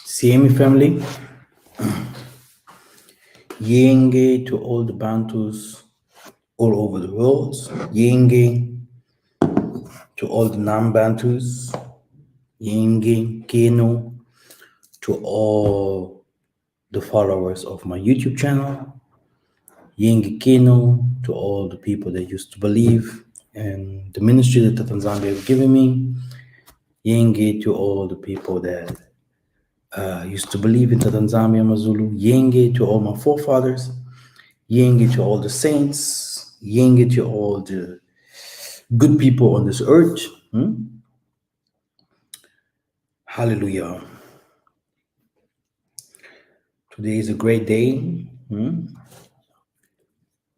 Siemi family, Yenge to all the Bantus all over the world, Yenge to all the non-Bantus, Yenge, Keno, to all the followers of my YouTube channel, Yenge Keno, to all the people that used to believe in the ministry that Tanzania have given me, Yenge to all the people that used to believe in Tanzania Mazulu, Yenge to all my forefathers, Yenge to all the saints, Yenge to all the good people on this earth. Hallelujah. Today is a great day. One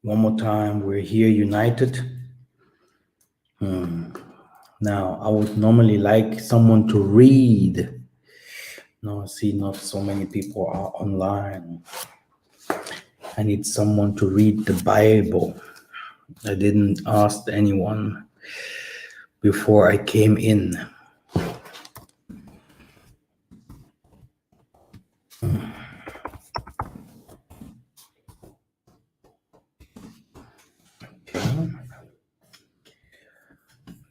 more time, we're here united. Now, I would normally like someone to read. No, I see not so many people are online. I need someone to read the Bible. I didn't ask anyone before I came in. Okay.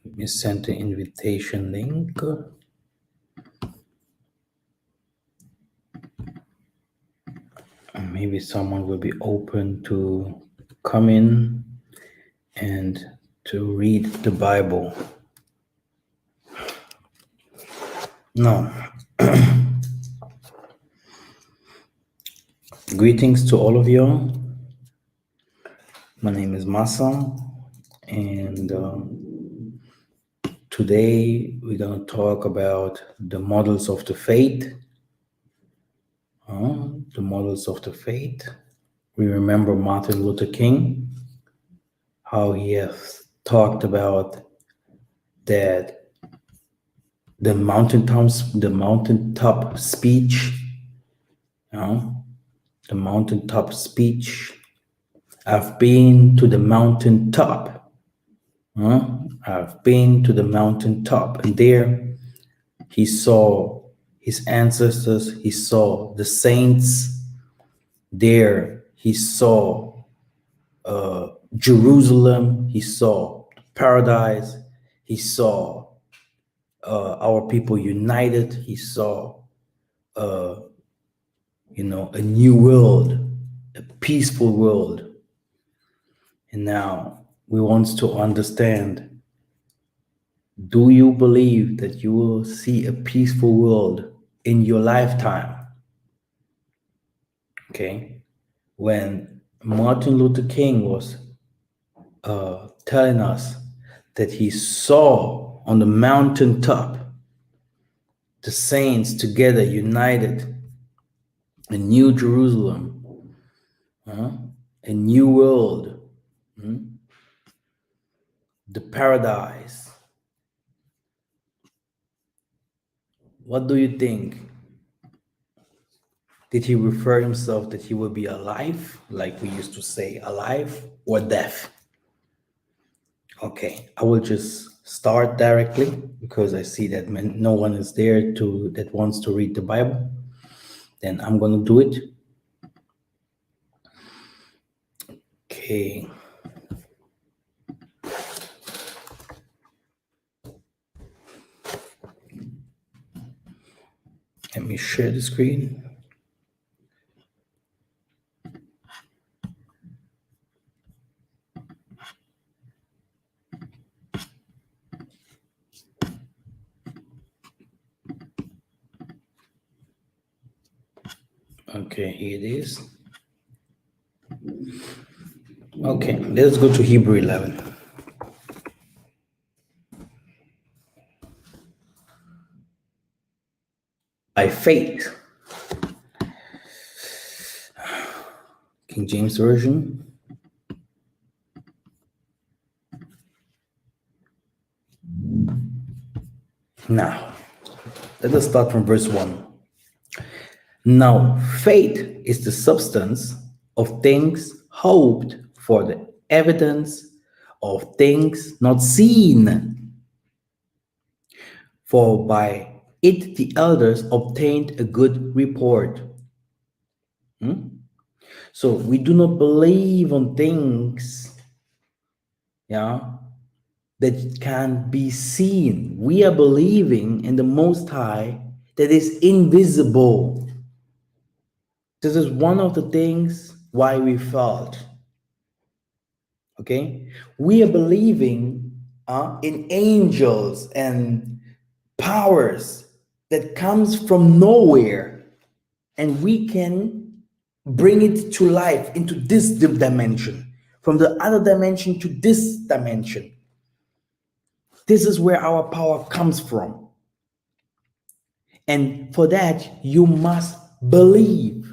Let me send the invitation link. Maybe someone will be open to come in and to read the Bible. No. Greetings to all of you. My name is Massa, and today we're going to talk about the models of the faith. The models of the faith. We remember Martin Luther King, how he has talked about that the mountaintop speech, the mountaintop speech. I've been to the mountaintop. I've been to the mountaintop, and there he saw his ancestors, he saw the saints. There he saw Jerusalem, he saw paradise, he saw our people united, he saw a new world, a peaceful world. And now we want to understand, do you believe that you will see a peaceful world in your lifetime? Okay. When Martin Luther King was telling us that he saw on the mountaintop the saints together united, a new Jerusalem, a new world, the paradise. What do you think? Did he refer himself that he will be alive, like we used to say, alive or deaf? Okay, I will just start directly because I see that no one is there that wants to read the Bible. Then I'm going to do it. Okay. Let me share the screen. Okay, here it is. Okay, let's go to Hebrew 11. By faith. King James Version. Now, let us start from verse 1. Now, faith is the substance of things hoped for, the evidence of things not seen. For by it the elders obtained a good report. So we do not believe on things, yeah, that can be seen. We are believing in the Most High that is invisible. This is one of the things why we felt. Okay, we are believing in angels and powers that comes from nowhere, and we can bring it to life into this dimension, from the other dimension to this dimension. This is where our power comes from. And for that, you must believe.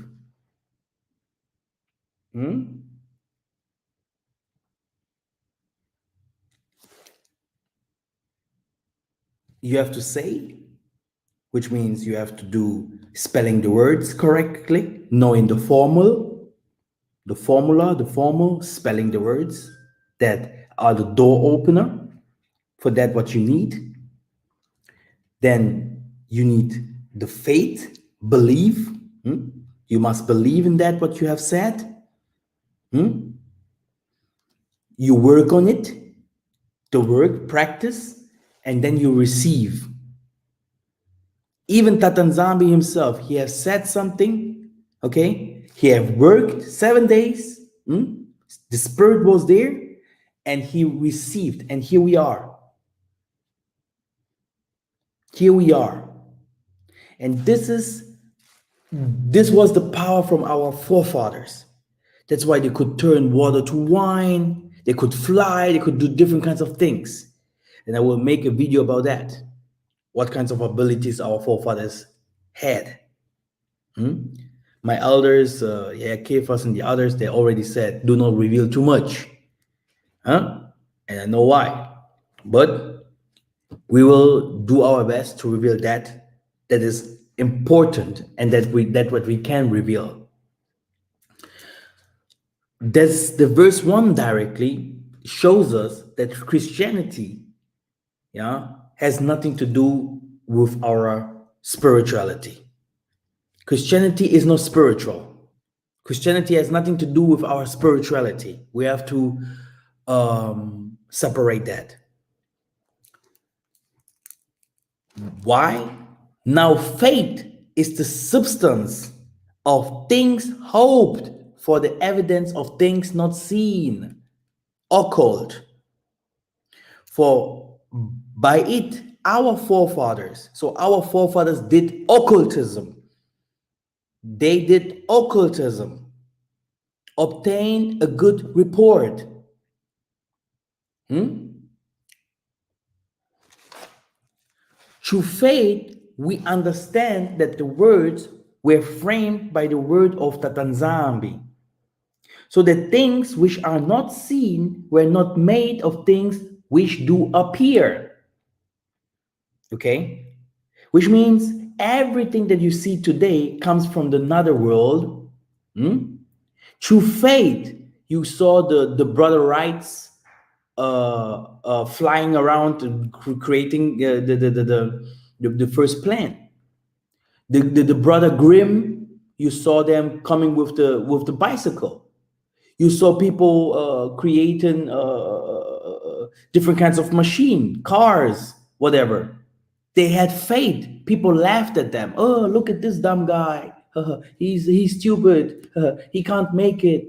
You have to say, which means you have to do spelling the words correctly, knowing the formal, spelling the words that are the door opener for that what you need. Then you need the faith, believe. You must believe in that what you have said. You work on it, the work, practice, and then you receive. Even Tatanzambi himself, he has said something, okay? He have worked 7 days. The spirit was there, and he received, and here we are. Here we are. And this was the power from our forefathers. That's why they could turn water to wine, they could fly, they could do different kinds of things. And I will make a video about that. What kinds of abilities our forefathers had. My elders, Kephas and the others, they already said, do not reveal too much. And I know why. But we will do our best to reveal that is important and that what we can reveal. That's the verse 1 directly shows us that Christianity, has nothing to do with our spirituality. Christianity is not spiritual. Christianity has nothing to do with our spirituality. We have to separate that. Why? Now faith is the substance of things hoped for, the evidence of things not seen, occult. For by it our forefathers did occultism. They did occultism, obtained a good report. Through faith, we understand that the words were framed by the word of Tatanzambi. So the things which are not seen were not made of things which do appear. Okay? Which means everything that you see today comes from the nether world. Through faith, you saw the brother Wrights flying around and creating the first plan. The brother Grimm, you saw them coming with the bicycle. You saw people creating different kinds of machine, cars, whatever. They had faith. People laughed at them. Oh, look at this dumb guy. He's stupid. He can't make it.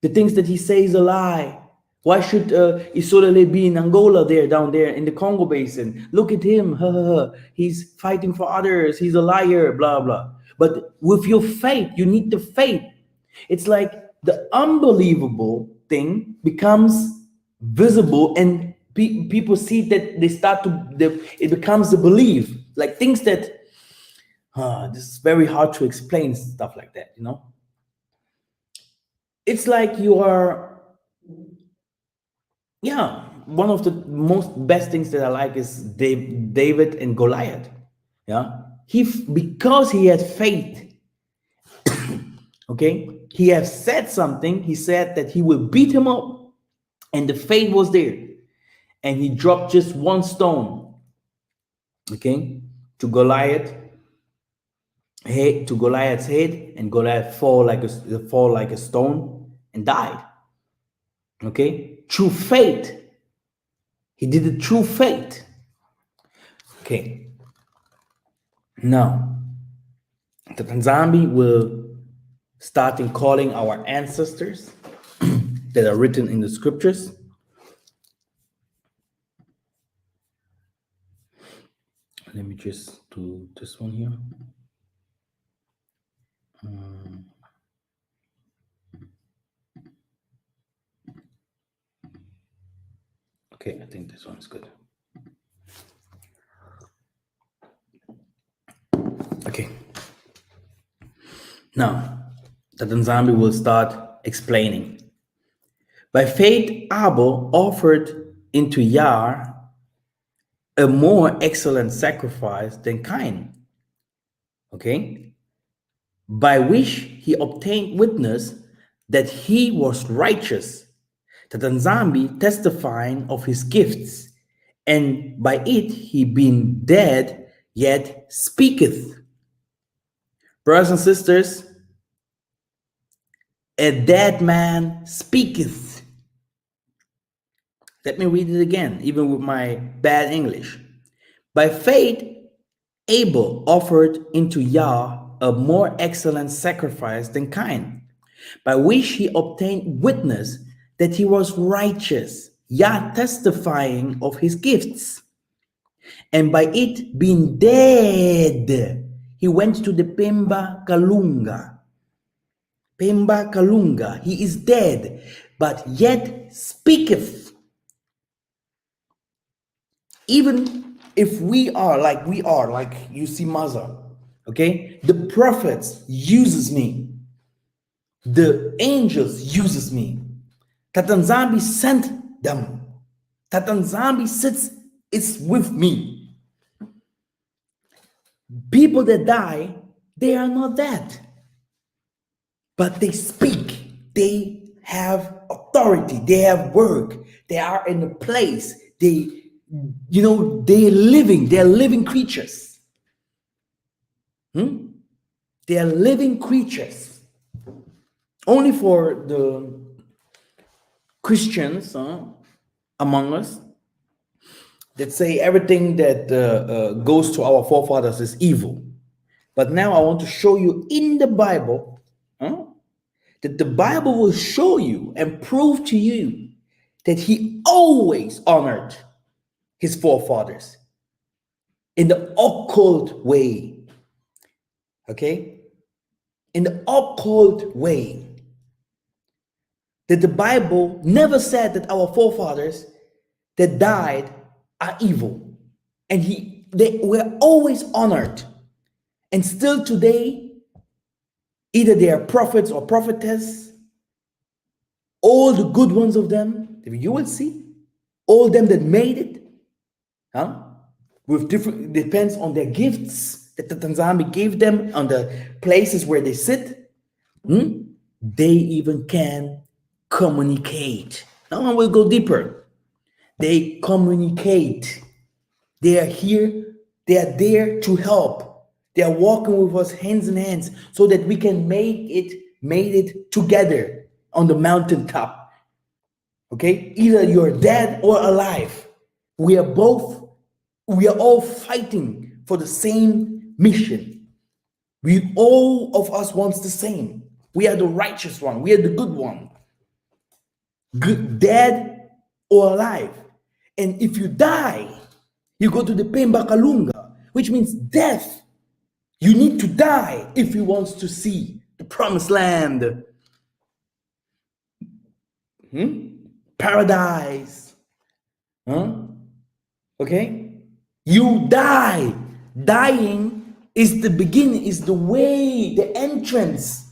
The things that he says a lie. Why should Isolele be in Angola down there in the Congo Basin? Look at him. He's fighting for others. He's a liar, blah, blah. But with your faith, you need the faith. It's like the unbelievable thing becomes visible, and people see that they start it becomes a belief. Like things that, this is very hard to explain, stuff like that, It's like you are, one of the most best things that I like is David and Goliath. Because he had faith, Okay, he has said something. He said that he will beat him up, and the faith was there, and he dropped just one stone, okay, to Goliath's head, and Goliath fall like a stone and died. Okay, through faith, he did it through faith. Okay, now the Tanzambi will start in calling our ancestors that are written in the scriptures. Let me just do this one here. Okay, I think this one's good. Okay. Now, the Tanzambi will start explaining. By faith, Abel offered into Yah a more excellent sacrifice than Cain. Okay? By which he obtained witness that he was righteous, the Tanzambi testifying of his gifts, and by it he being dead yet speaketh. Brothers and sisters, a dead man speaketh. Let me read it again, even with my bad English. By faith, Abel offered into Yah a more excellent sacrifice than Cain, by which he obtained witness that he was righteous, Yah testifying of his gifts. And by it being dead, he went to the Pemba Kalunga. Pemba Kalunga, he is dead, but yet speaketh. Even if we are like you see Massa, okay? The prophets uses me. The angels uses me. Tatanzambi sent them. Tatanzambi is with me. People that die, they are not dead. But they speak. They have authority. They have work. They are in a place. They're living creatures. They are living creatures. Only for the Christians among us that say everything that goes to our forefathers is evil. But now I want to show you in the Bible that the Bible will show you and prove to you that he always honored his forefathers in the occult way. Okay? In the occult way. That the Bible never said that our forefathers that died are evil. And they were always honored. And still today, either they are prophets or prophetess, all the good ones of them, you will see, all them that made it, with different, depends on their gifts that the Tanzambi gave them, on the places where they sit, they even can communicate. Now I will go deeper. They communicate. They are here. They are there to help. They are walking with us hands in hands so that we can made it together on the mountaintop. Okay? Either you're dead or alive. We are all fighting for the same mission. All of us wants the same. We are the righteous one. We are the good one. Good, dead or alive. And if you die, you go to the Pemba Kalunga, which means death. You need to die if you want to see the promised land. Paradise. Okay? You die. Dying is the beginning, is the way, the entrance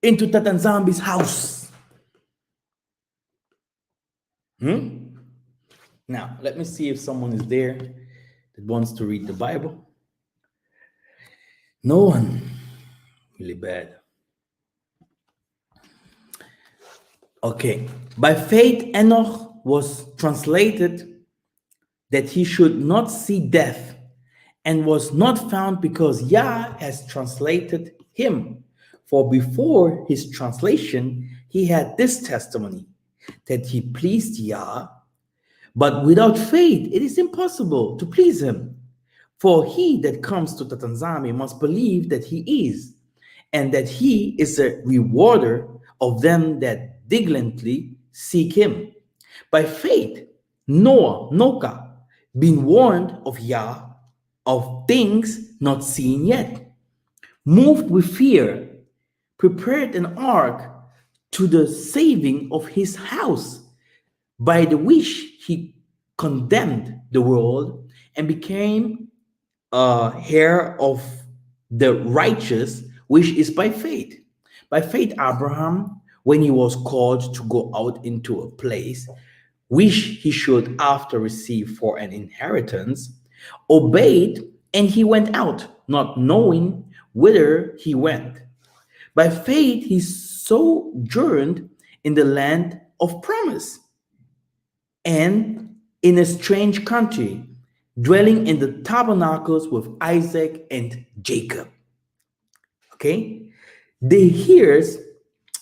into Tatanzambi's house. Now, let me see if someone is there that wants to read the Bible. No one. Really bad. Okay. By faith, Enoch was translated that he should not see death, and was not found because Yah has translated him. For before his translation, he had this testimony that he pleased Yah, but without faith, it is impossible to please him. For he that comes to Tatanzami must believe that he is, and that he is a rewarder of them that diligently seek him. By faith, Noah, being warned of Yah, of things not seen yet, moved with fear, prepared an ark to the saving of his house, by the which he condemned the world and became a heir of the righteous, which is by faith. By faith, Abraham, when he was called to go out into a place which he should after receive for an inheritance, obeyed, and he went out, not knowing whither he went. By faith, he sojourned in the land of promise and in a strange country, dwelling in the tabernacles with Isaac and Jacob. Okay? They hears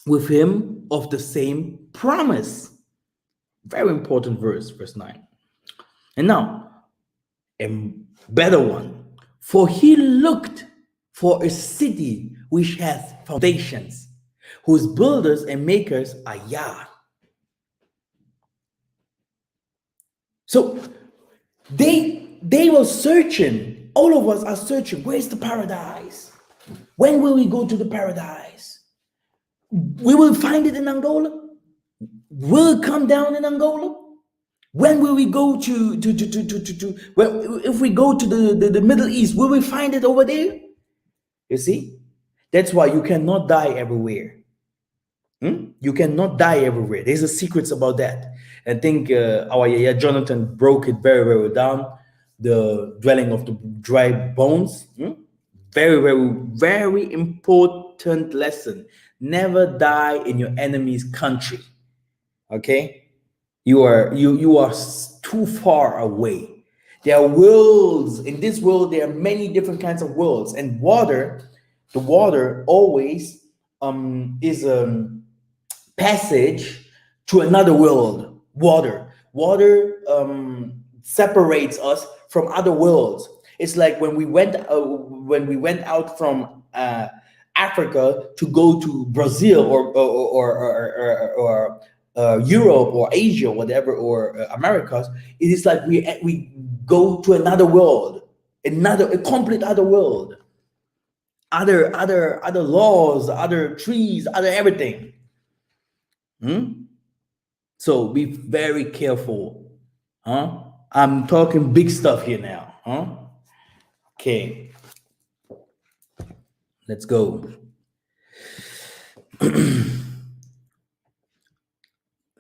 with him of the same promise. Very important verse, verse 9. And now, a better one. For he looked for a city which has foundations, whose builders and makers are Yah. So they were searching. All of us are searching. Where's the paradise? When will we go to the paradise? We will find it in Angola. Will it come down in Angola? When will we go well, if we go to the Middle East, will we find it over there? You see? That's why you cannot die everywhere. You cannot die everywhere. There's a secrets about that. I think our Yaya Jonathan broke it very, very down. The dwelling of the dry bones. Very, very, very important lesson. Never die in your enemy's country. Okay? You are too far away. There are worlds. In this world, there are many different kinds of worlds. And the water always is a passage to another world. Water separates us from other worlds. It's like when we went out from Africa to go to Brazil or Europe or Asia, whatever, or Americas. It is like we go to another world, a complete other world, other laws, other trees, other everything. So be very careful, huh? I'm talking big stuff here now, huh? Okay, let's go.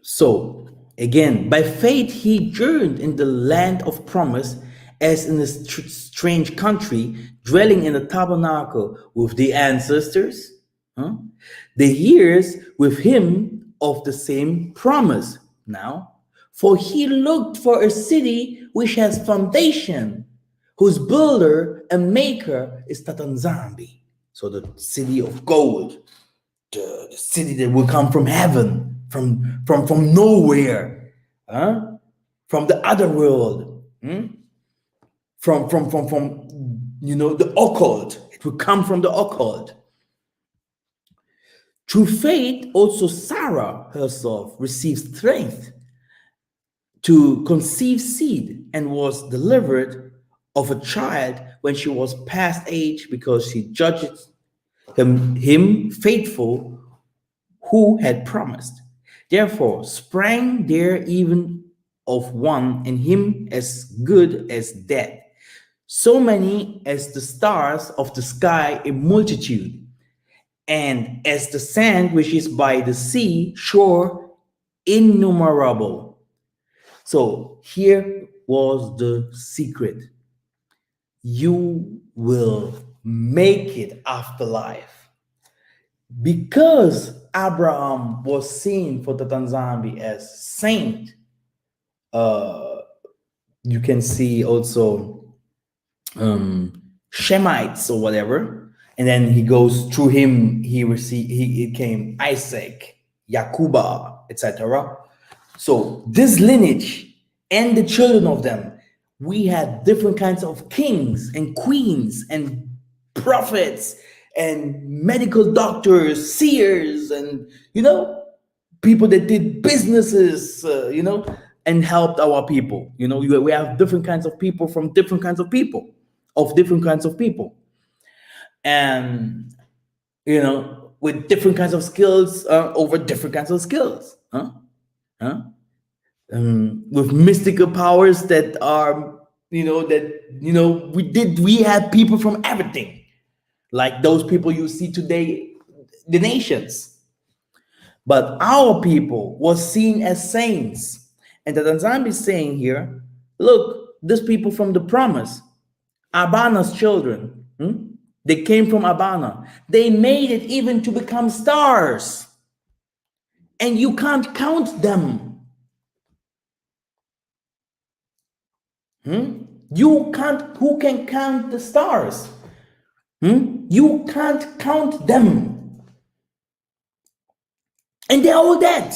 So again, by faith he journeyed in the land of promise, as in a strange country, dwelling in the tabernacle with the ancestors, the years with him of the same promise. Now, for he looked for a city which has foundation, whose builder and maker is Tatanzambi. So the city of gold, the city that will come from heaven, from nowhere, from the other world, from the occult. It will come from the occult. Through faith, also Sarah herself received strength to conceive seed, and was delivered of a child when she was past age, because she judged him faithful who had promised. Therefore sprang there even of one, and him as good as dead, so many as the stars of the sky in multitude, and as the sand which is by the sea shore innumerable. So here was the secret. You will make it after life. Because Abraham was seen for the Tanzania as saint. You can see also Shemites or whatever, and then he goes through him. He came Isaac, Yakuba, etc. So this lineage and the children of them, we had different kinds of kings and queens and prophets and medical doctors, seers, and people that did businesses, and helped our people. We have different kinds of people from different kinds of people, and with different kinds of skills over different kinds of skills, huh? With mystical powers that are, we had people from everything, like those people you see today, the nations. But our people was seen as saints. And the Tanzania is saying here, look, these people from the promise, Abana's children, they came from Abana. They made it even to become stars. And you can't count them. You can't, who can count the stars? You can't count them. And they're all dead.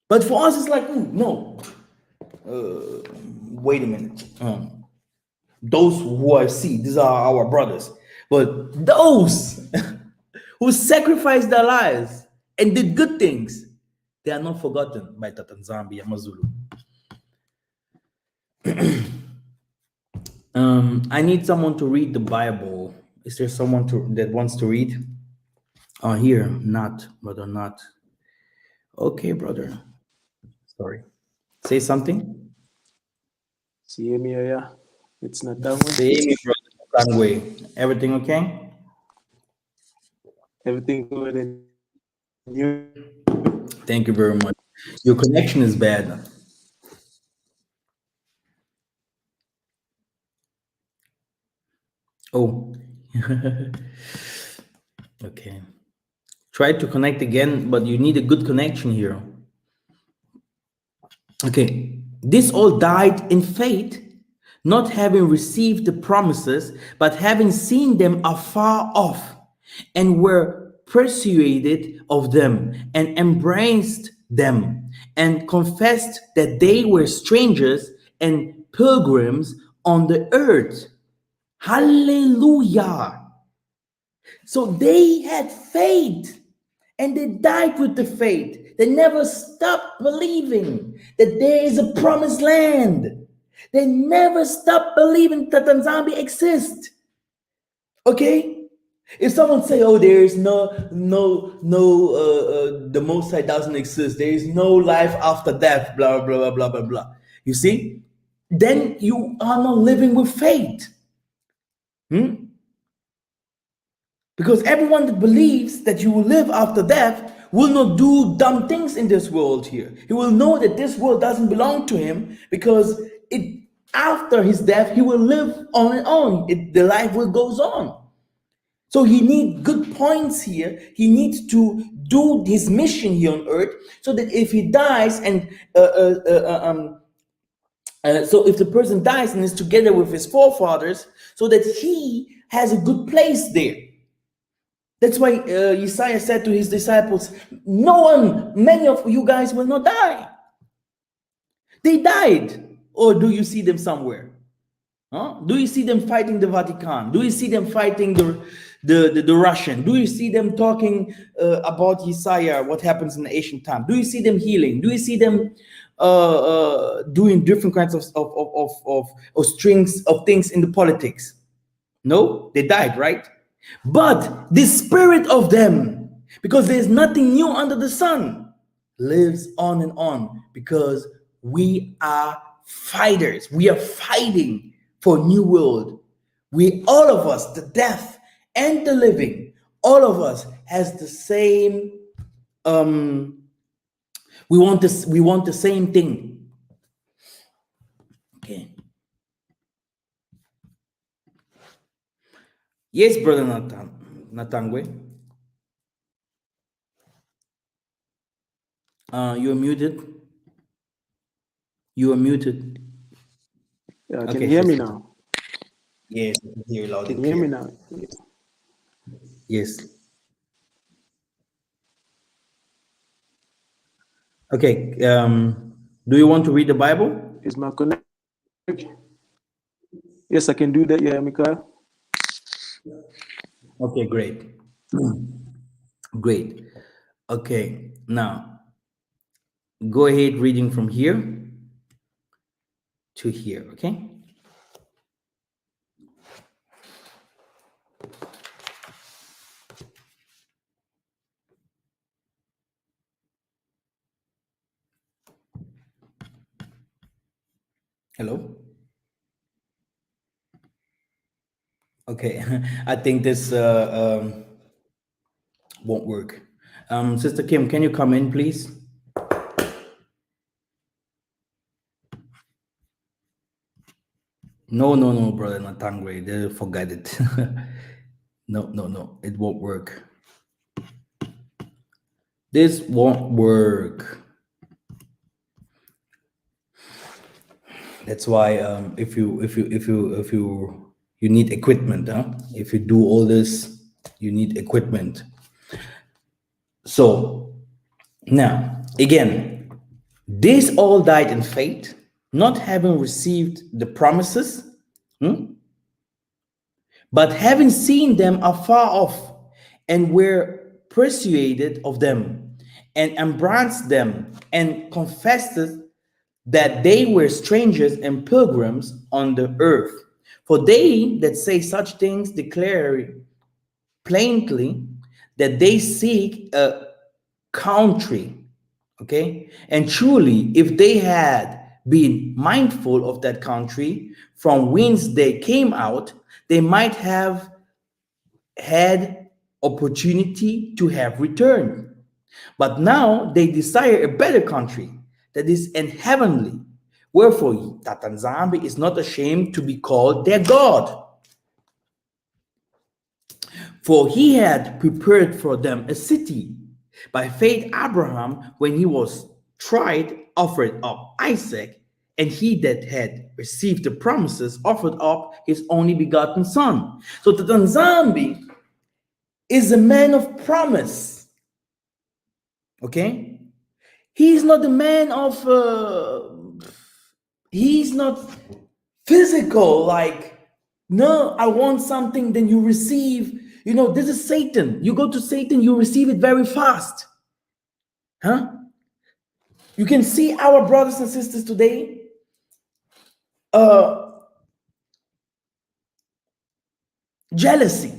But for us, it's like, no. Wait a minute. Those who I see, these are our brothers. But those who sacrificed their lives and did good things, they are not forgotten by Tatanzambi Amazulu. I need someone to read the Bible. Is there someone that wants to read? Here, not, brother, not. Okay, brother. Sorry. Say something. See me, yeah. It's not that way. Say me, brother. Tangwe. Everything okay? Everything good and you? Thank you very much. Your connection is bad. Oh. Okay. Try to connect again, but you need a good connection here. Okay. This all died in faith, not having received the promises, but having seen them afar off, and were persuaded of them, and embraced them, and confessed that they were strangers and pilgrims on the earth. Hallelujah. So they had faith and they died with the faith. They never stopped believing that there is a promised land. They never stopped believing that Tanzania exists. Okay? If someone say, "Oh, there is the Most High doesn't exist. There is no life after death," blah blah blah blah blah blah. You see, then you are not living with faith. Because everyone that believes that you will live after death will not do dumb things in this world here. He will know that this world doesn't belong to him, because after his death, he will live on and on. The life will goes on. So he needs good points here. He needs to do his mission here on earth, so that if he dies and so if the person dies and is together with his forefathers, so that he has a good place there. That's why Isaiah said to his disciples, many of you guys will not die. They died. Or do you see them somewhere? Do you see them fighting the Vatican? Do you see them fighting the Russian? Do you see them talking about Isaiah, what happens in the ancient time? Do you see them healing? Do you see them doing different kinds of strings of things in the politics? No, they died, right? But the spirit of them, because there's nothing new under the sun, lives on and on, because we are fighters. We are fighting for a new world. All of us, the deaf and the living, all of us has the same, we want the same thing. Okay. Yes, brother Natangwe. You're muted. You are muted. Yeah, can Okay, you hear me Sister. now? Yes, I can hear you loud Can and you hear me clear. now? Yeah. Yes. Okay. Do you want to read the Bible? Is my connection? Yes, I can do that. Yeah, Mikhael. Okay, great. Great. Okay, now go ahead reading from here to here, okay? Hello? Okay, I think this won't work. Sister Kim, can you come in, please? No, brother Natangwe, they forgot it. No, it won't work. This won't work. That's why if you need equipment, huh? If you do all this, you need equipment. So now again, these all died in faith, not having received the promises, but having seen them afar off, and were persuaded of them, and embraced them, and confessed that they were strangers and pilgrims on the earth. For they that say such things declare plainly that they seek a country. Okay? And truly, if they had been mindful of that country from whence they came out, they might have had opportunity to have returned. But now they desire a better country, that is in heavenly. Wherefore, Tatanzambi is not ashamed to be called their God. For he had prepared for them a city. By faith, Abraham, when he was tried, offered up Isaac, and he that had received the promises offered up his only begotten son. So Tatanzambi is a man of promise. Okay? He's not the man of, he's not physical, like, no, I want something, then you receive. You know, this is Satan. You go to Satan, you receive it very fast. Huh? You can see our brothers and sisters today. Jealousy.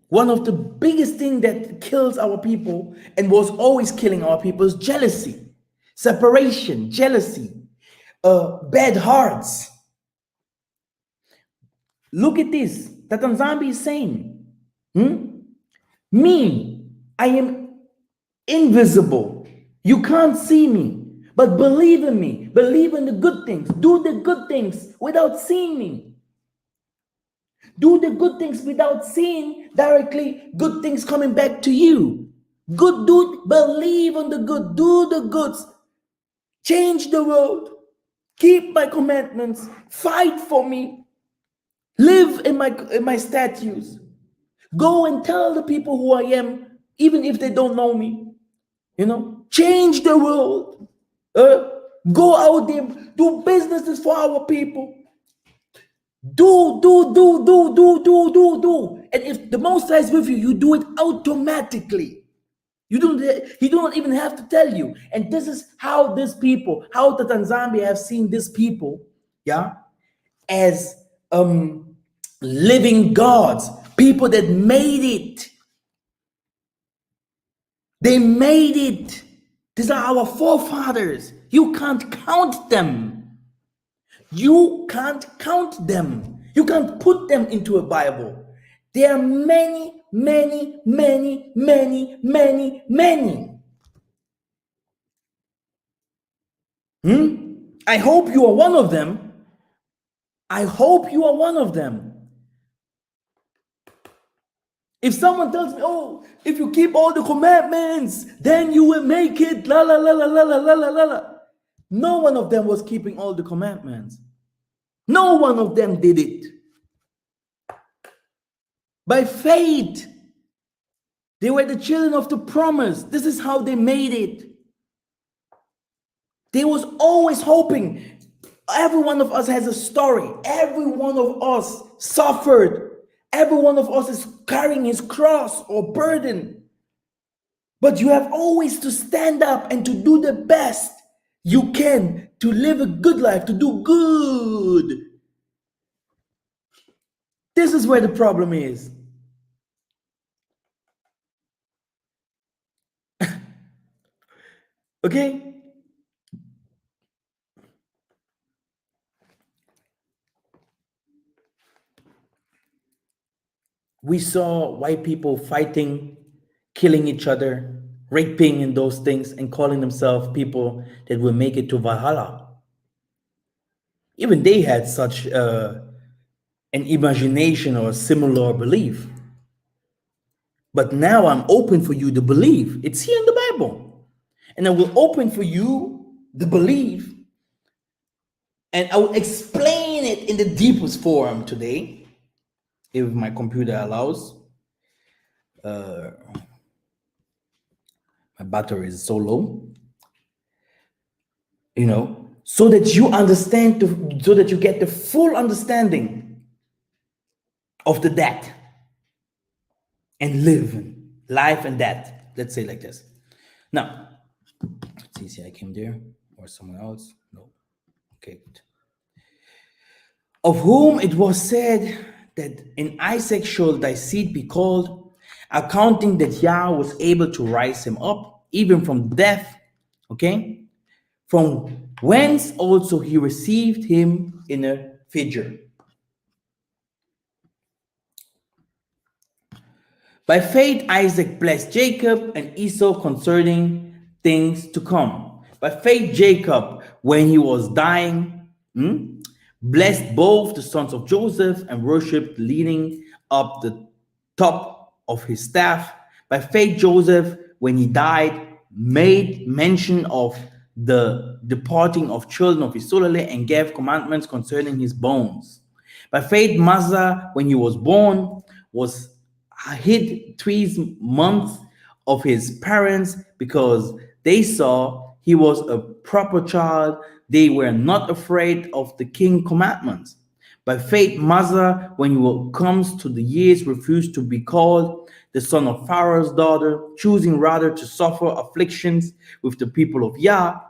One of the biggest things that kills our people and was always killing our people is jealousy, separation, jealousy, bad hearts. Look at this. Tatanzambi is saying, me, I am invisible. You can't see me. But believe in me. Believe in the good things. Do the good things without seeing me. Do the good things without seeing directly good things coming back to you. Good, do, believe on the good. Do the goods. Change the world. Keep my commandments. Fight for me. Live in my statutes. Go and tell the people who I am, even if they don't know me. You know, change the world. Go out there, do businesses for our people. Do. And if the Most High is with you, you do it automatically. You don't even have to tell you. And this is how these people, how the Tanzania have seen these people, yeah, as living gods, people that made it. They made it. These are our forefathers. You can't count them. You can't count them. You can't put them into a Bible. There are many. I hope you are one of them. I hope you are one of them. If someone tells me, oh, if you keep all the commandments, then you will make it, la la la la la la la la la la. No one of them was keeping all the commandments. No one of them did it. By faith, they were the children of the promise. This is how they made it. They was always hoping. Every one of us has a story. Every one of us suffered. Every one of us is carrying his cross or burden. But you have always to stand up and to do the best you can to live a good life, to do good. This is where the problem is. Okay? We saw white people fighting, killing each other, raping and those things, and calling themselves people that will make it to Valhalla. Even they had such an imagination or a similar belief. But now I'm open for you to believe. It's here in the Bible. And I will open for you the belief. And I will explain it in the deepest form today, if my computer allows. My battery is so low. So that you understand, so that you get the full understanding of the death and live life and death. Let's say like this. Now, let's see, I came there or someone else. No. Okay. Of whom it was said that in Isaac shall thy seed be called, accounting that Yah was able to rise him up, even from death. Okay. From whence also he received him in a figure. By faith, Isaac blessed Jacob and Esau concerning things to come. By faith, Jacob, when he was dying, blessed both the sons of Joseph and worshipped, leaning up the top of his staff. By faith, Joseph, when he died, made mention of the departing of children of Israel and gave commandments concerning his bones. By faith, Massa, when he was born, was hid 3 months of his parents because they saw he was a proper child. They were not afraid of the king's commandments. By faith, Massa, when he comes to the years, refused to be called the son of Pharaoh's daughter, choosing rather to suffer afflictions with the people of Yah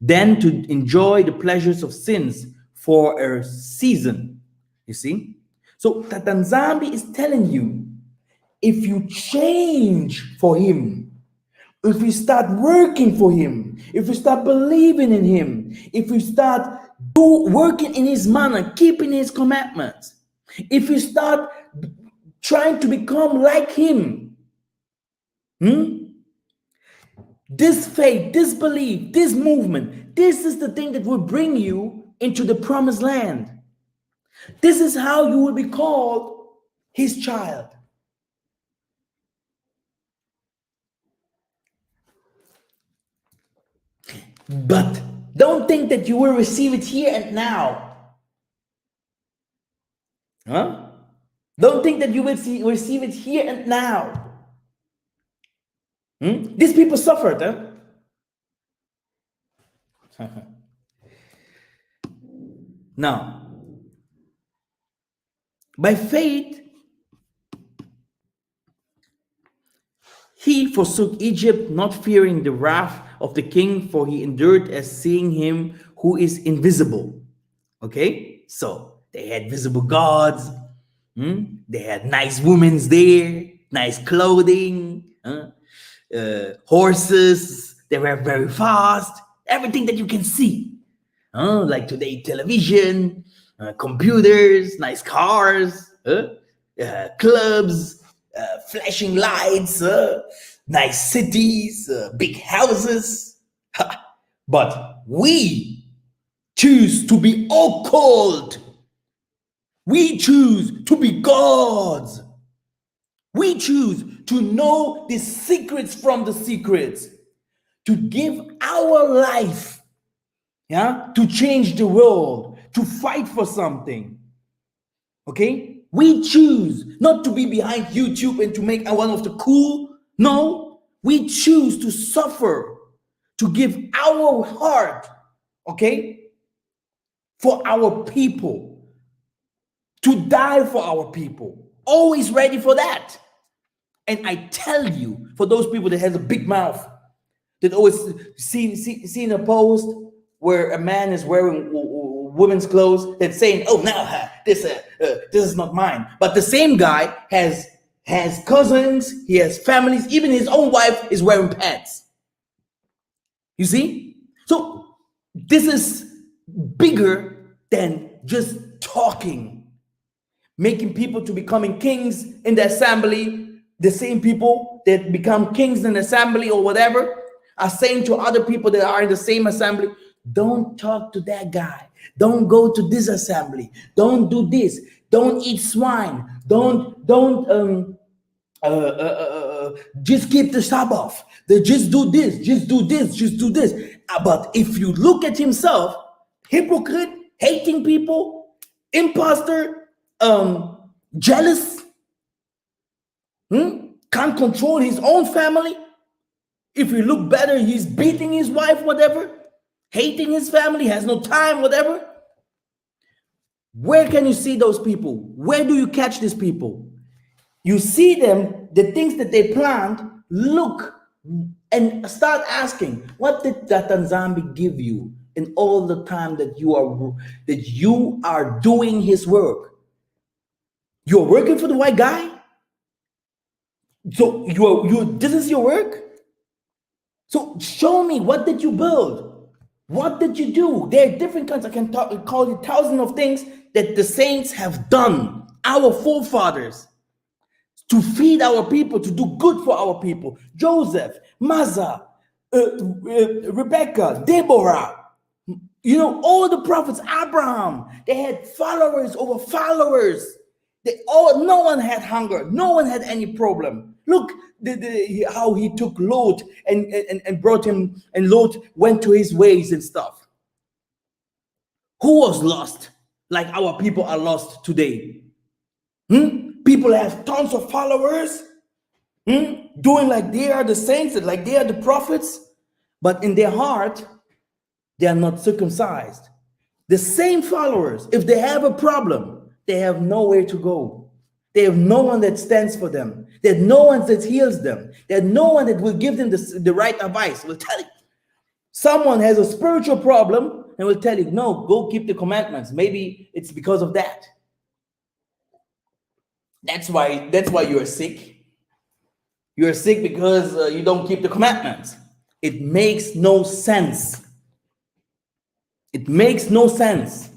than to enjoy the pleasures of sins for a season. You see? So Tatanzambi is telling you, if you change for him, if you start working for him, if you start believing in him, if you start working in his manner, keeping his commandments, if you start trying to become like him, this faith, this belief, this movement, this is the thing that will bring you into the promised land. This is how you will be called his child. But don't think that you will receive it here and now. Don't think that you will receive it here and now. These people suffered. Now, by faith, he forsook Egypt, not fearing the wrath of the king, for he endured as seeing him who is invisible. Okay, so they had visible gods. They had nice women there, nice clothing, horses. They were very fast. Everything that you can see, like today, television, computers, nice cars, clubs, flashing lights, nice cities, big houses. But we choose to be occult. We choose to be gods. We choose to know the secrets from the secrets, to give our life, yeah, to change the world, to fight for something. Okay? We choose not to be behind YouTube and to make one of the cool. No, we choose to suffer, to give our heart, okay, for our people, to die for our people. Always ready for that. And I tell you, for those people that has a big mouth, that always seen a post where a man is wearing women's clothes and saying, "Oh, now this is not mine." But the same guy has cousins, he has families, even his own wife is wearing pants. You see? So this is bigger than just talking, making people to becoming kings in the assembly. The same people that become kings in the assembly or whatever are saying to other people that are in the same assembly, don't talk to that guy. Don't go to this assembly. Don't do this. Don't eat swine. Don't just keep the Sabbath. They just do this, just do this, just do this. But if you look at himself, hypocrite, hating people, imposter, jealous, can't control his own family. If you look better, he's beating his wife, whatever, hating his family, has no time, whatever. Where can you see those people? Where do you catch these people? You see them, the things that they planned, look and start asking, what did that Nzambi give you in all the time that you are doing his work? You're working for the white guy? So this is your work? So show me, what did you build? What did you do? There are different kinds. I can call you thousands of things that the saints have done, our forefathers, to feed our people, to do good for our people. Joseph, Massa, Rebecca, Deborah, all the prophets, Abraham, they had followers over followers. No one had hunger. No one had any problem. Look how he took Lot and brought him, and Lot went to his ways and stuff. Who was lost like our people are lost today? People have tons of followers, doing like they are the saints, like they are the prophets, but in their heart, they are not circumcised. The same followers, if they have a problem, they have nowhere to go. They have no one that stands for them. There's no one that heals them. There's no one that will give them the right advice. Will tell you, someone has a spiritual problem and will tell you, no, go keep the commandments. Maybe it's because of that. That's why you're sick. You're sick because you don't keep the commandments. It makes no sense. It makes no sense.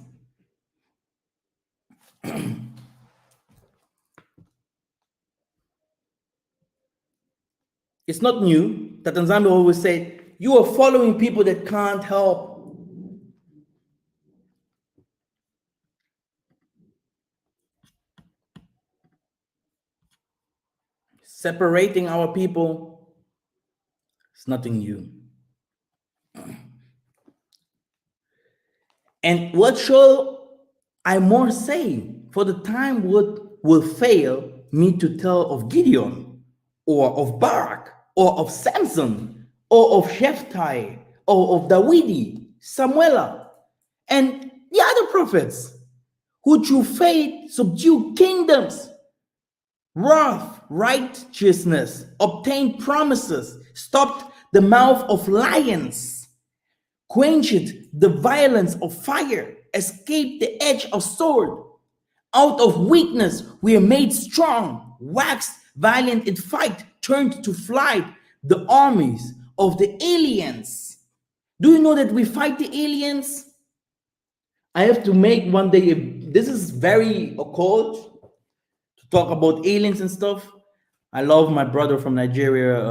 It's not new that Nzambi always said, you are following people that can't help. Separating our people is nothing new. And what shall I more say? For the time will fail me to tell of Gideon, or of Barak, or of Samson, or of Shephthai, or of Dawidi, Samuel, and the other prophets, who through faith subdued kingdoms, wrath, righteousness, obtained promises, stopped the mouth of lions, quenched the violence of fire, escaped the edge of sword. Out of weakness we are made strong, waxed valiant in fight, turned to flight the armies of the aliens. Do you know that we fight the aliens? I have to make one day, this is very occult, to talk about aliens and stuff. I love my brother from Nigeria,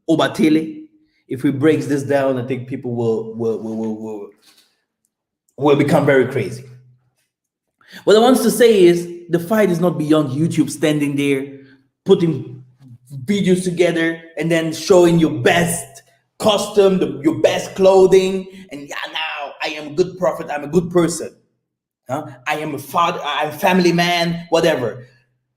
Obatele. If we breaks this down, I think people will become very crazy. What I want to say is the fight is not beyond YouTube standing there putting videos together and then showing your best costume, your best clothing, and yeah, now I am a good prophet, I'm a good person. I am a father, I'm a family man, whatever.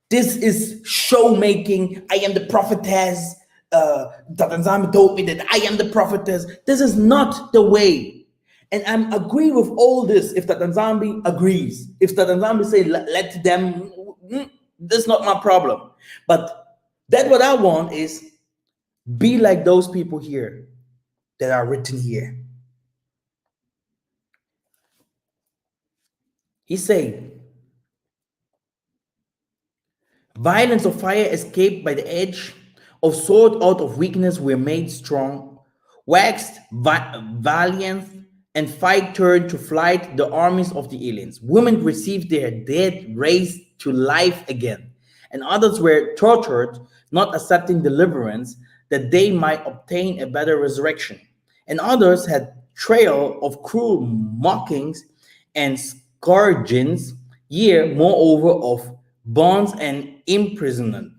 This is show making. I am the prophetess. Tatanzami told me that I am the prophetess. This is not the way. And I'm agree with all this if Tatanzami agrees. If Tatanzami say let them, that's not my problem. But that what I want is be like those people here that are written here. He say, violence of fire escaped by the edge of sword out of weakness were made strong, waxed valiant, and fight turned to flight the armies of the aliens. Women received their dead raised to life again, and others were tortured, not accepting deliverance, that they might obtain a better resurrection. And others had trail of cruel mockings and scourgings, yea, moreover, of bonds and imprisonment.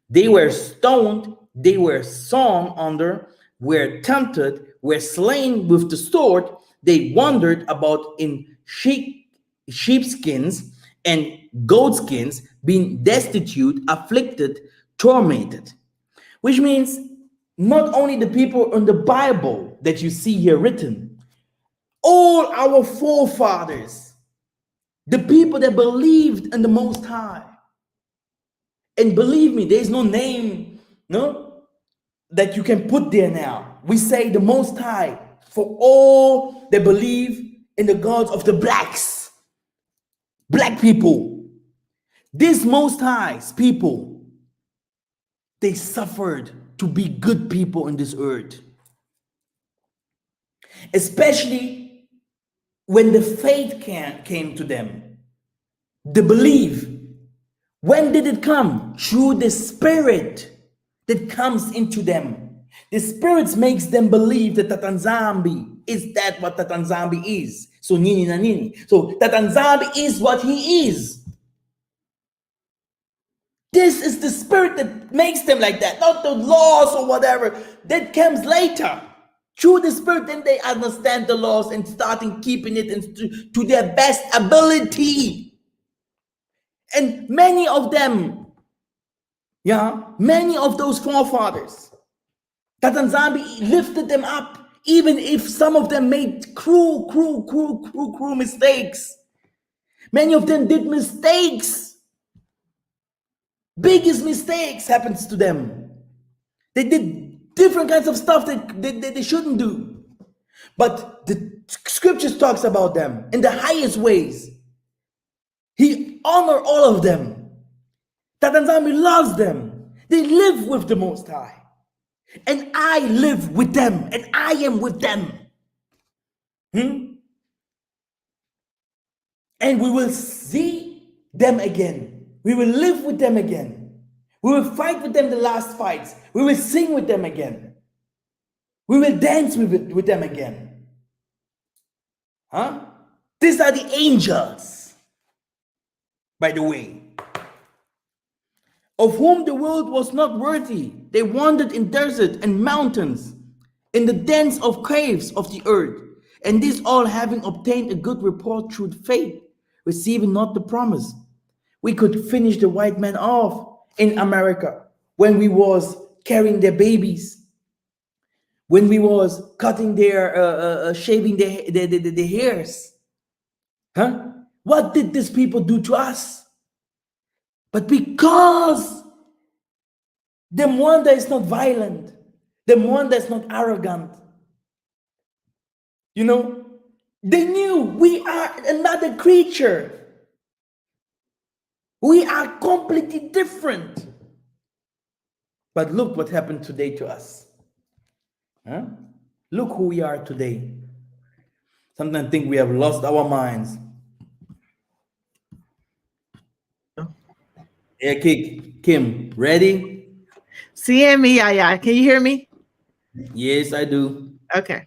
They were stoned, they were sawn under, were tempted, were slain with the sword. They wandered about in sheepskins and goatskins, being destitute, afflicted, tormented. Which means not only the people in the Bible that you see here written, all our forefathers, the people that believed in the Most High. And believe me, there is no name, no, that you can put there now. We say the Most High for all that believe in the gods of the blacks, black people. These Most High's people, they suffered to be good people in this earth. Especially when the faith came to them, the belief. When did it come? Through the Spirit that comes into them. The Spirit makes them believe that Tatanzambi is that what Tatanzambi is. So nini na nini. So Tatanzambi is what he is. This is the Spirit that makes them like that, not the laws or whatever. That comes later. Through the Spirit, then they understand the laws and starting keeping it to their best ability. And many of them, many of those forefathers, Tatanzambi lifted them up, even if some of them made cruel mistakes. Many of them did mistakes. Biggest mistakes happens to them. They did different kinds of stuff that they shouldn't do. But the scriptures talks about them in the highest ways. He honored all of them. Tatanzambi loves them. They live with the Most High. And I live with them. And I am with them. And we will see them again. We will live with them again. We will fight with them the last fights. We will sing with them again. We will dance with them again. These are the angels, by the way, of whom the world was not worthy. They wandered in desert and mountains, in the dens of caves of the earth, and this all having obtained a good report through faith, receiving not the promise. We could finish the white man off in America when we was carrying their babies, when we was cutting their, shaving their hairs. What did these people do to us? But because the one that is not violent, the one that's not arrogant, they knew we are another creature. We are completely different. But look what happened today to us. Look who we are today. Sometimes I think we have lost our minds. Hey, Kim, ready? CME, yeah. Can you hear me? Yes, I do. Okay.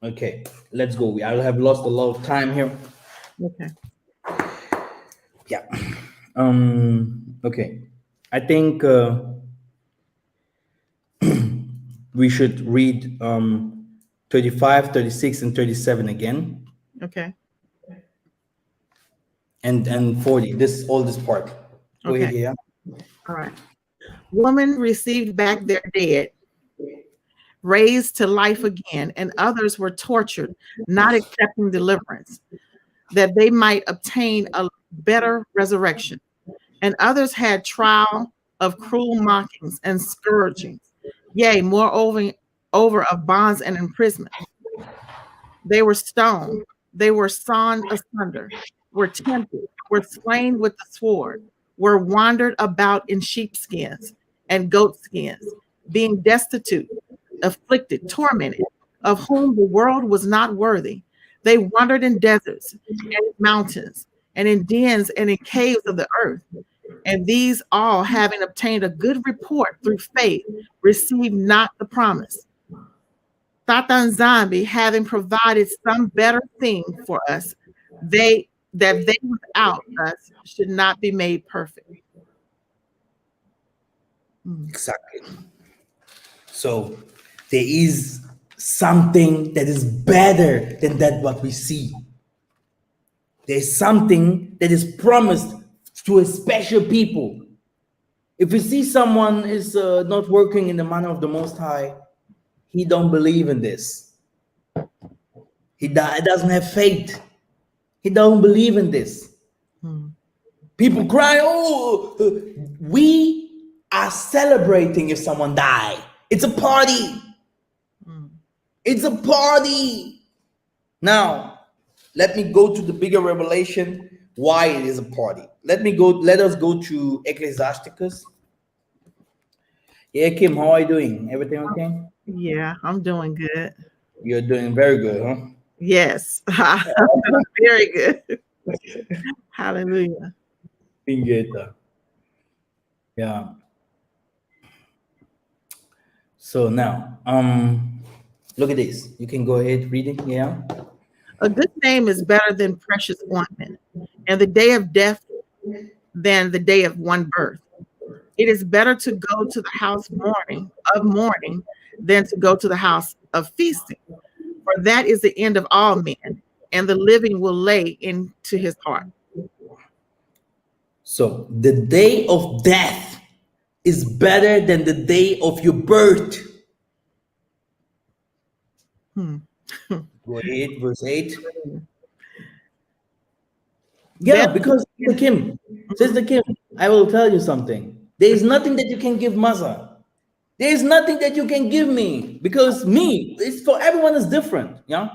Okay, let's go. I have lost a lot of time here. Okay. Yeah. Okay. I think we should read 35, 36, and 37 again, Okay. and 40. This part. Go ahead, Okay. yeah. All right. Women received back their dead, raised to life again, and others were tortured, not accepting deliverance, that they might obtain a better resurrection. And others had trial of cruel mockings and scourgings, yea, moreover over of bonds and imprisonment. They were stoned, they were sawn asunder, were tempted, were slain with the sword, were wandered about in sheepskins and goatskins, being destitute, afflicted, tormented, of whom the world was not worthy. They wandered in deserts and in mountains and in dens and in caves of the earth. And these all, having obtained a good report through faith, received not the promise. Satan Zombie, having provided some better thing for us, they without us should not be made perfect. Exactly. So there is something that is better than that what we see. There's something that is promised to a special people. If we see someone is not working in the manner of the Most High, he don't believe in this. He doesn't have faith. He don't believe in this. People cry, oh, we are celebrating if someone die. It's a party. It's a party. Now, let me go to the bigger revelation why it is a party. Let us go to Ecclesiasticus. Yeah, Kim, how are you doing? Everything okay? Yeah, I'm doing good. You're doing very good, huh? Yes, I'm doing very good. Hallelujah. Pingeta. Yeah. So now, look at this. You can go ahead, read it. Yeah. A good name is better than precious ointment, and the day of death than the day of one birth. It is better to go to the house mourning than to go to the house of feasting, for that is the end of all men, and the living will lay into his heart. So the day of death is better than the day of your birth. Go ahead, verse 8. Yeah, Better, because Sister Kim, I will tell you something. There is nothing that you can give Massa. There is nothing that you can give me because me, it's for everyone is different. Yeah.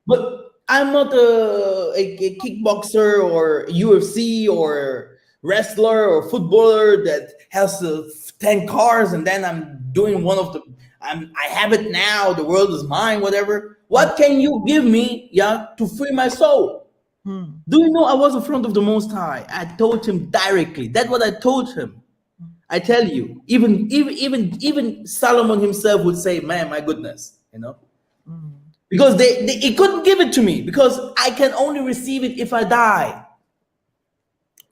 But I'm not a kickboxer or UFC or wrestler or footballer that has 10 cars and then I'm doing one of the I have it now, the world is mine, whatever. What can you give me, yeah, to free my soul? Do you know I was in front of the Most High? I told him directly. That's what I told him. I tell you, even Solomon himself would say, "Man, my goodness, because he couldn't give it to me because I can only receive it if I die.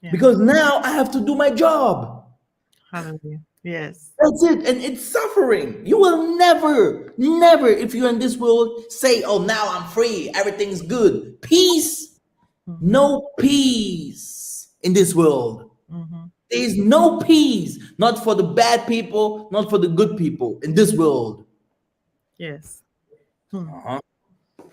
yeah. Because now I have to do my job. Hallelujah. Yes. That's it, and it's suffering. You will never, if you're in this world, say, "Oh, now I'm free, everything's good, peace." No peace in this world. There is no peace, not for the bad people, not for the good people in this world. Yes. Uh-huh. All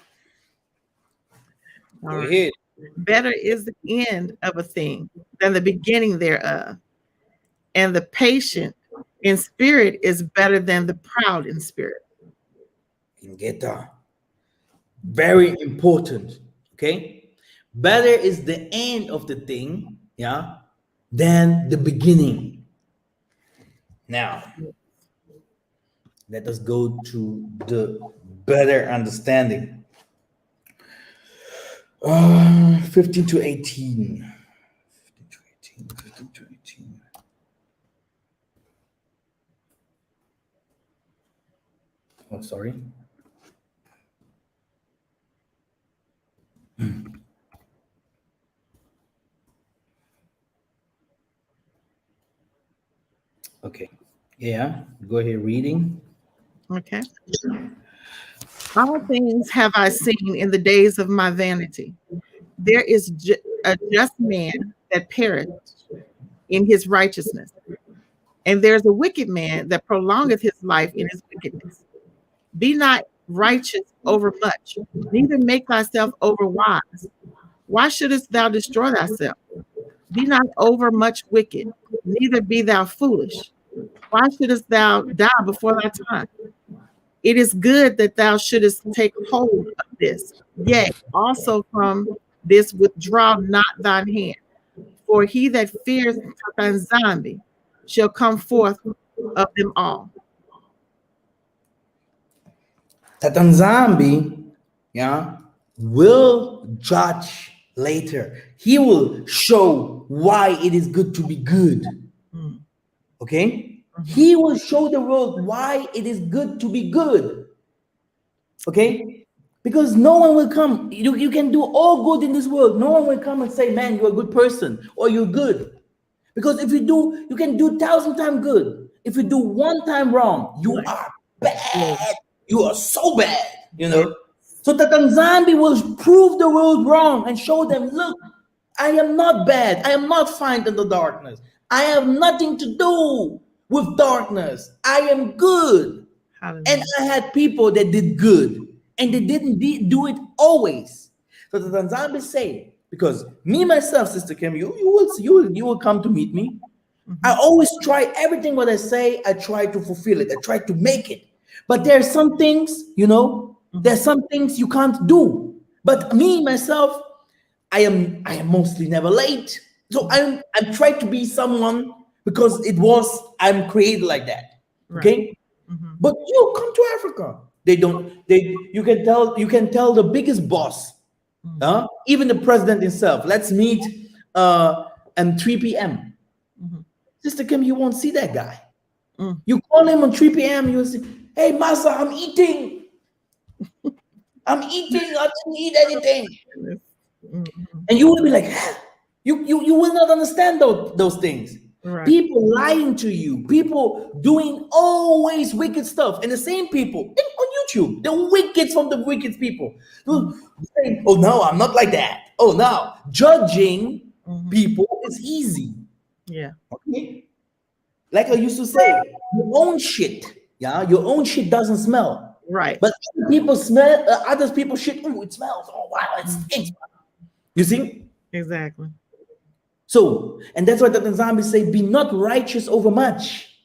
Go right. ahead. Better is the end of a thing than the beginning thereof. And the patient in spirit is better than the proud in spirit. Get that. Very important. Okay. Better is the end of the thing, yeah, than the beginning. Now, let us go to the better understanding. 15 to 18. 15 to 18. 15 to 18. Oh, sorry. Okay. Yeah. Go ahead reading. Okay. All things have I seen in the days of my vanity. There is a just man that perished in his righteousness, and there's a wicked man that prolongeth his life in his wickedness. Be not righteous over much, neither make thyself over wise. Why shouldest thou destroy thyself? Be not over much wicked, neither be thou foolish. Why shouldest thou die before thy time? It is good that thou shouldest take hold of this. Yea, also from this withdraw not thine hand. For he that fears Tatanzambi shall come forth of them all. Tatanzambi, yeah, will judge later. He will show why it is good to be good. Mm. Okay? He will show the world why it is good to be good. Okay? Because no one will come. You can do all good in this world. No one will come and say, man, you're a good person or you're good. Because if you do, you can do 1,000 times good. If you do one time wrong, you are bad. You are so bad, you know. So the Tanzambi will prove the world wrong and show them, look, I am not bad. I am not found in the darkness. I have nothing to do with darkness. I am good. Hallelujah. And I had people that did good, and they didn't do it always. So the Tanzambi say, because me myself, Sister Kim, you will come to meet me. I always try everything what I say. I try to fulfill it. I try to make it. But there are some things, you know, there's some things you can't do. But me myself, I am mostly never late. So I'm trying to be someone because I'm created like that. Okay. But you come to Africa. You can tell the biggest boss, even the president himself. Let's meet at 3 p.m. Sister Kim, you won't see that guy. You call him on 3 p.m. You will say, hey, Massa, I'm eating. I didn't eat anything. And you will be like, you will not understand those things. Right. People lying to you, people doing always wicked stuff, and the same people on YouTube, the wicked from the wicked people, saying, oh no, I'm not like that. Oh no, judging people is easy. Yeah. Okay. Like I used to say, your own shit, your own shit doesn't smell. Right. But other people smell, other people shit. Oh, it smells. Oh wow, it stinks. You see? Exactly. So, and that's why the Tanzambi say, be not righteous over much,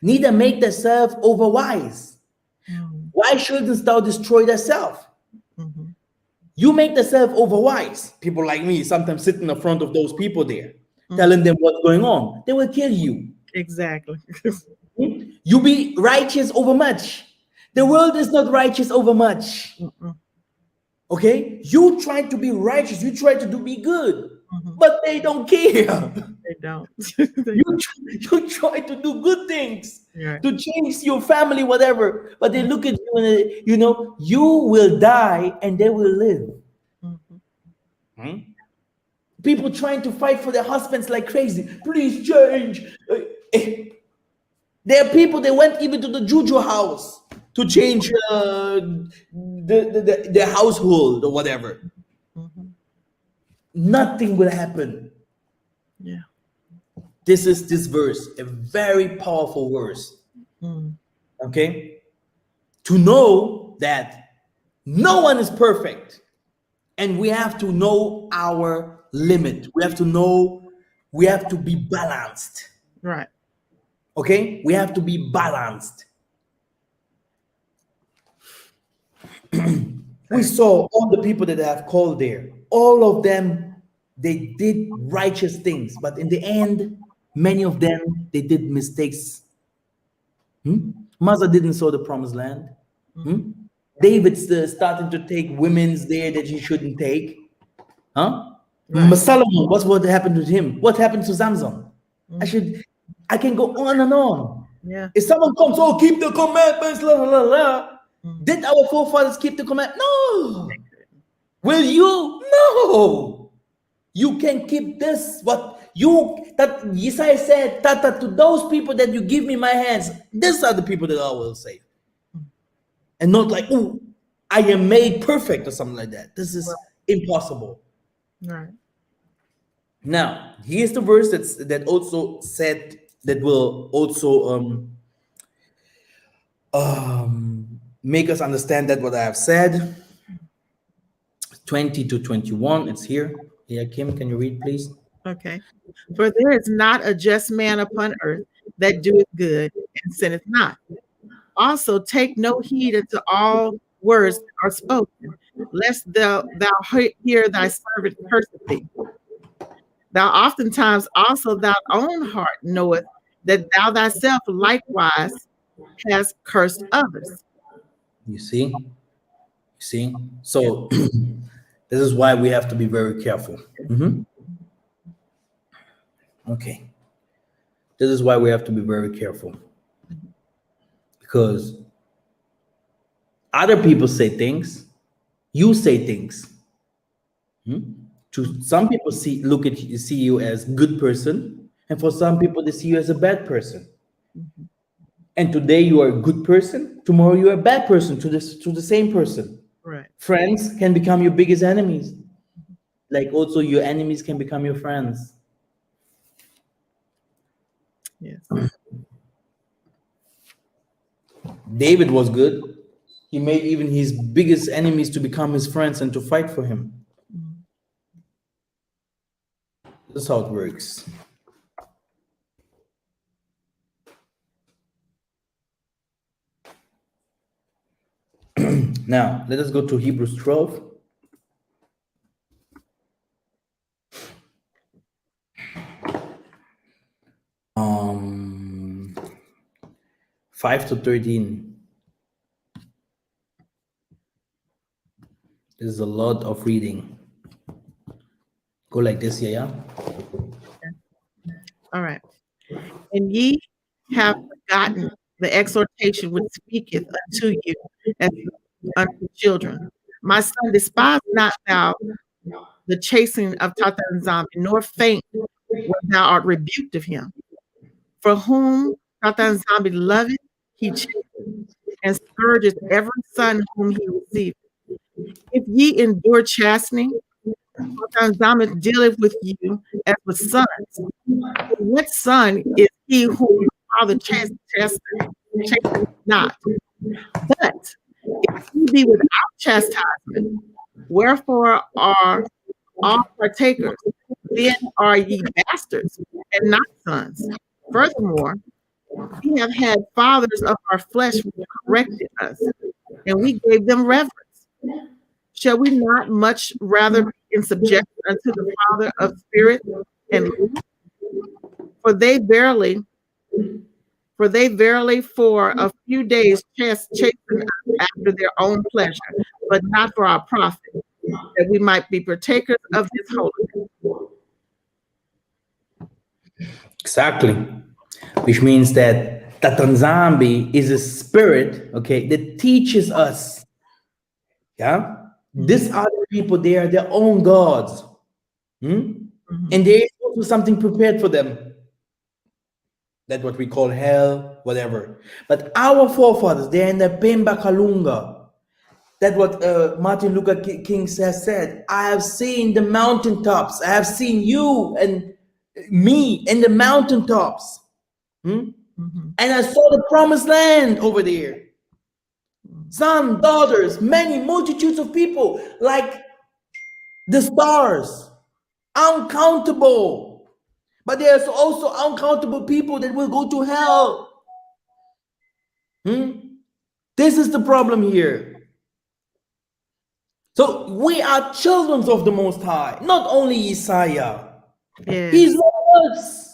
neither make thyself over wise. Why shouldst thou destroy thyself? You make thyself over wise. People like me sometimes sit in the front of those people there, telling them what's going on. They will kill you. Exactly. You be righteous over much. The world is not righteous over much. Okay? You try to be righteous. You try to be good. But they don't care. They don't. you try to do good things, to change your family, whatever. But they look at you and you will die and they will live. People trying to fight for their husbands like crazy. Please change. There are people that went even to the Juju house to change the household or whatever. Nothing will happen. Yeah. This is this verse, a very powerful verse. Okay? To know that no one is perfect, and we have to know our limit. We have to be balanced. Right. Okay? We have to be balanced. We saw all the people that I have called there. All of them, they did righteous things, but in the end, many of them, they did mistakes. Massa didn't sow the promised land. David's starting to take women's there that he shouldn't take. Solomon, what happened to him? What happened to Samson? I can go on and on. Yeah. If someone comes, oh, keep the commandments, la la la. Did our forefathers keep the command? No. Will you? No. You can keep this, what that Isaiah said that to those people that you give me my hands, these are the people that I will save. And not like, oh, I am made perfect or something like that. This is impossible. Right. Now, here's the verse that also said that will also make us understand that what I have said. 20 to 21, it's here. Yeah, Kim, can you read, please? Okay. For there is not a just man upon earth that doeth good and sinneth not. Also take no heed unto all words that are spoken, lest thou hear thy servant curseth thee. Thou oftentimes also thine own heart knoweth that thou thyself likewise hast cursed others. You see? So this is why we have to be very careful. Okay. This is why we have to be very careful. Because other people say things, you say things. To some people see you as good person, and for some people they see you as a bad person. And today you are a good person, tomorrow you are a bad person to the same person. Right. Friends can become your biggest enemies. Like also your enemies can become your friends. Yes. David was good. He made even his biggest enemies to become his friends and to fight for him. This is how it works. Now, let us go to Hebrews 12. Um, 5 to 13. This is a lot of reading. Go like this, yeah? All right. And ye have forgotten the exhortation which speaketh unto you as unto children. My son, despise not thou the chastening of Tatanzam, nor faint when thou art rebuked of him. For whom Tatanzam loveth, he chastens and scourgeth every son whom he receiveth. If ye endure chastening, Tatanzam dealeth with you as with sons. What son is he whom your father chastens not? But if ye be without chastisement, wherefore are all partakers? Then are ye bastards and not sons. Furthermore, we have had fathers of our flesh which corrected us, and we gave them reverence. Shall we not much rather be in subjection unto the Father of spirit and live? For they verily for a few days chasten us after their own pleasure, but not for our profit, that we might be partakers of his holiness. Exactly. Which means that Tatanzambi is a spirit, okay, that teaches us. Yeah? These other people, they are their own gods. And there is also something prepared for them. That's what we call hell, whatever. But our forefathers, they're in the Pemba Kalunga. That's what Martin Luther King has said. I have seen the mountaintops. I have seen you and me in the mountaintops. And I saw the promised land over there. Sons, daughters, many multitudes of people, like the stars, uncountable. But there's also uncountable people that will go to hell. This is the problem here. So we are children of the Most High, not only Isaiah. Yes. He's one of us.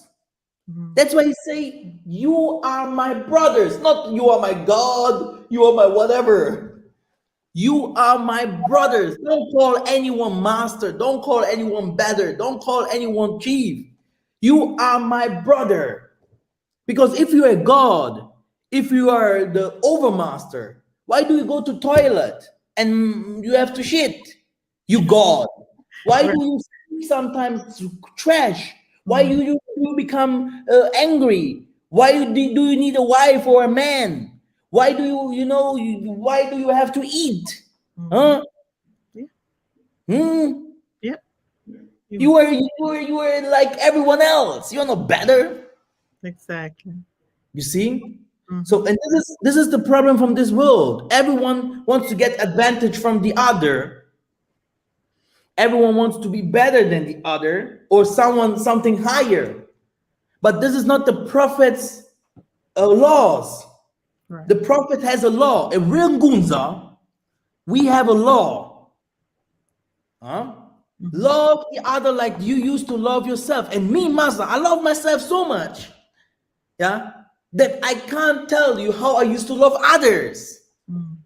That's why he say, you are my brothers, not you are my God, you are my whatever. You are my brothers. Don't call anyone master. Don't call anyone better. Don't call anyone chief. You are my brother. Because if you are God, if you are the overmaster, why do you go to toilet and you have to shit? You God. Why do you sometimes trash? Why you become angry? Why do you need a wife or a man? Why do why do you have to eat? Huh? Yeah. Hmm? Yep. You were like everyone else. You're not better. Exactly. You see? So, Mhm. and this is the problem from this world. Everyone wants to get advantage from the other. Everyone wants to be better than the other or something higher. But this is not the prophet's laws. Right. The prophet has a law. In real Gunza, we have a law. Huh? Mhm. Love the other like you used to love yourself. And me, Massa, I love myself so much. Yeah. That I can't tell you how I used to love others. Mhm.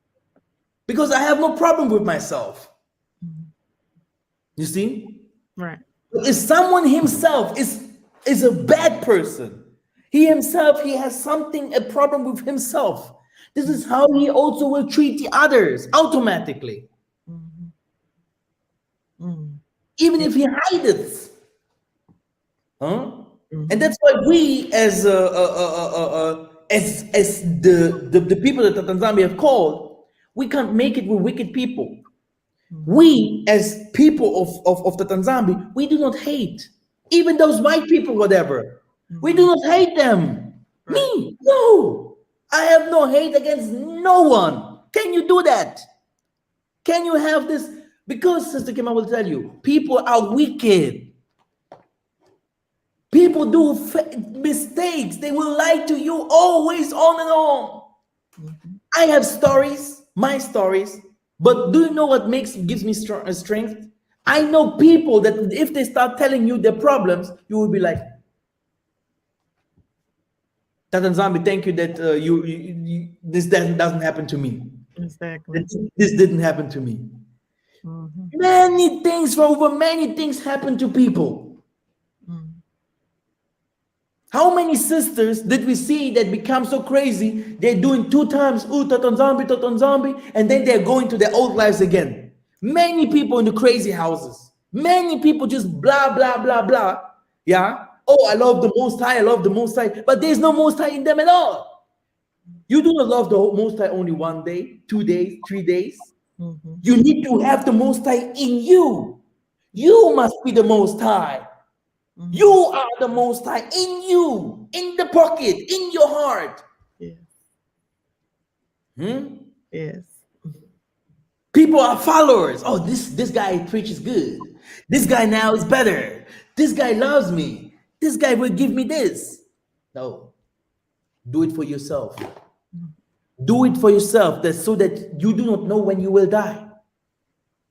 Because I have no problem with myself. Mhm. You see? Right. But if someone himself is a bad person, he himself, he has a problem with himself. This is how he also will treat the others automatically. Mhm. Mhm. Even Yeah. if he hides it. Huh? And Mhm. that's why we as the people that Tanzania have called, we can't make it with wicked people. Mhm. We, as people of the Tanzania, we do not hate. Even those white people, whatever. We do Mhm. not hate them. Right. Me, no. I have no hate against no one. Can you do that? Can you have this? Because, Sister Kim, I will tell you, people are wicked. People do mistakes. They will lie to you always, on and on. Mhm. I have stories, my stories, but do you know what gives me strength? I know people that if they start telling you their problems, you will be like, Tatan Zambi, thank you that this doesn't happen to me. Exactly. This didn't happen to me. Mhm. Many things happen to people. Mhm. How many sisters did we see that become so crazy? They're doing 2 times, ooh, Tatan Zambi, and then they're going to their old lives again. Many people in the crazy houses. Many people just blah, blah, blah, blah. Yeah. Oh, I love the Most High, I love the Most High. But there's no Most High in them at all. You do not love the Most High only 1 day, 2 days, 3 days. Mhm. You need to have the Most High in you. You must be the Most High. You Mhm. are the Most High in you, in the pocket, in your heart. Yes. Hmm? Yes. People are followers. Oh, this guy preaches good. This guy now is better. This guy loves me. This guy will give me this. No, do it for yourself. Do it for yourself. That so that you do not know when you will die.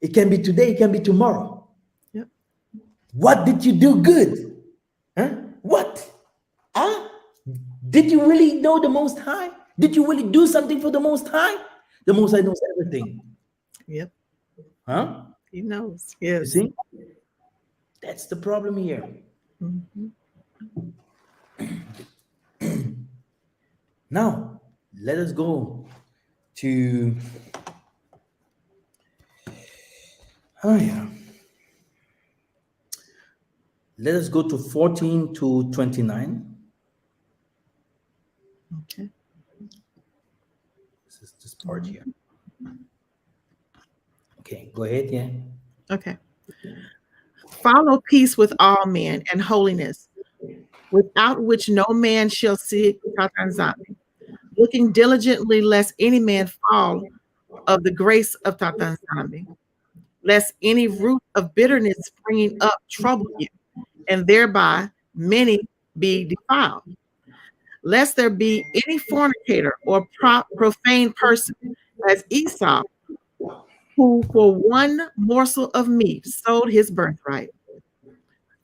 It can be today. It can be tomorrow. Yep. What did you do good? Huh? What? Huh? Did you really know the Most High? Did you really do something for the Most High? The Most High knows everything. Yep. Huh? He knows. You Yes. see? That's the problem here. Mhm. Now, let us go to, oh yeah, let us go to 14 to 29. Okay. This is this part here. Okay, go ahead, yeah. Okay. Follow peace with all men and holiness, without which no man shall see Tatanzami, looking diligently lest any man fall of the grace of Tatanzami, lest any root of bitterness springing up trouble you, and thereby many be defiled, lest there be any fornicator or profane person as Esau, who for one morsel of meat sold his birthright.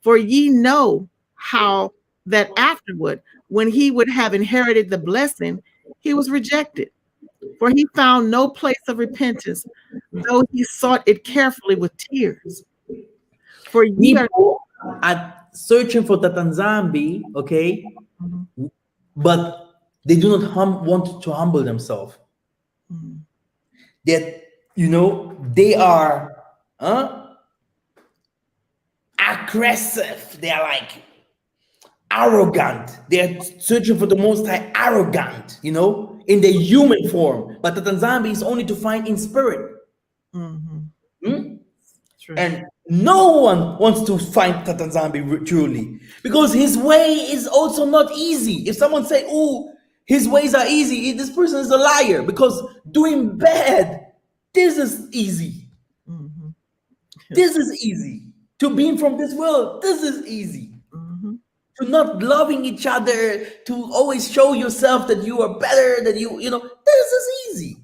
For ye know how that afterward, when he would have inherited the blessing, he was rejected. For he found no place of repentance, though he sought it carefully with tears. For ye are. People are searching for Tatanzambi, okay, Mhm, but they do not want to humble themselves. mhm, That, they are aggressive. They are like, arrogant. They're searching for the Most High, arrogant, in their human form. But the Tanzania is only to find in spirit. True. And no one wants to find Tata Zambi truly, because his way is also not easy. If someone say, "Oh, his ways are easy," this person is a liar, because doing bad, this is easy. This is easy. To being from this world, this is easy. To not loving each other, to always show yourself that you are better, that this is easy.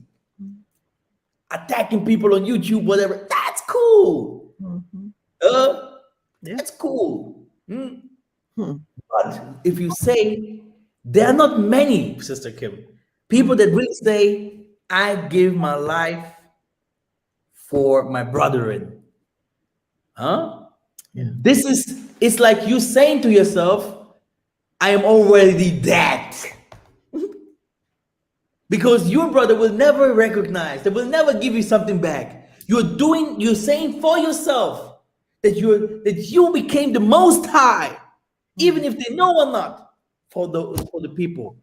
Attacking people on YouTube, whatever, that's cool. That's cool. But if you say, there are not many, Sister Kim, people that really say, I give my life for my brethren. It's like you saying to yourself, I am already dead. Because your brother will never recognize, they will never give you something back. You're saying for yourself that you became the Most High, even if they know or not, for the people.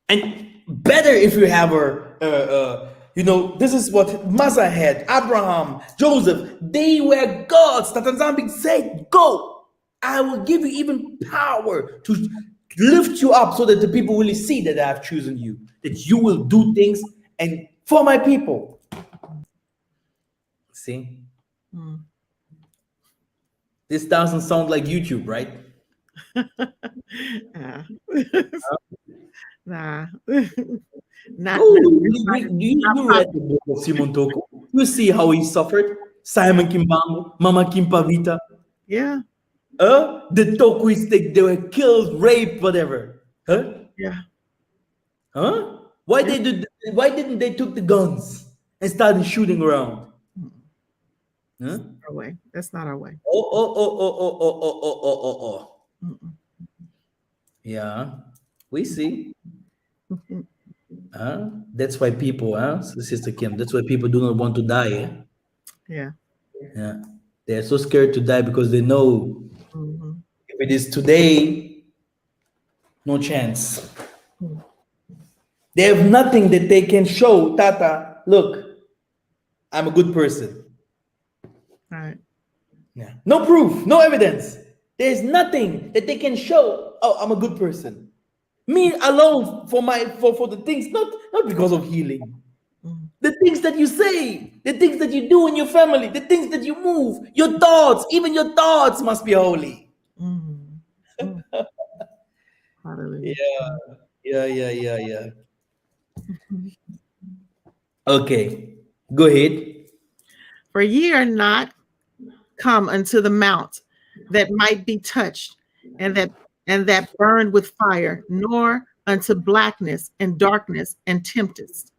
And better if you have this is what Massa had, Abraham, Joseph. They were gods. Tatanzambi said, "Go, I will give you even power to lift you up, so that the people really see that I have chosen you, that you will do things and for my people." See? This doesn't sound like YouTube, right? Nah. Not You read the book of Simon Toko. You see how he suffered. Simon Kimbango, Mama Kimpavita. Yeah. The Tokuis, they were killed, raped, whatever. Yeah. Why didn't they took the guns and started shooting around? That's not our way. That's not our way. Yeah, we see. That's why people, Sister Kim, that's why people do not want to die. Yeah. Yeah. They're so scared to die because they know if it is today, no chance. They have nothing that they can show, Tata, look, I'm a good person. Right. Yeah. No proof, no evidence. There's nothing that they can show. Oh, I'm a good person. Me alone for the things, not because of healing. The things that you say, the things that you do in your family, the things that you move, your thoughts, even your thoughts must be holy. Hallelujah. Yeah. Okay, go ahead. For ye are not come unto the mount that might be touched, and that burned with fire, nor unto blackness and darkness and tempest,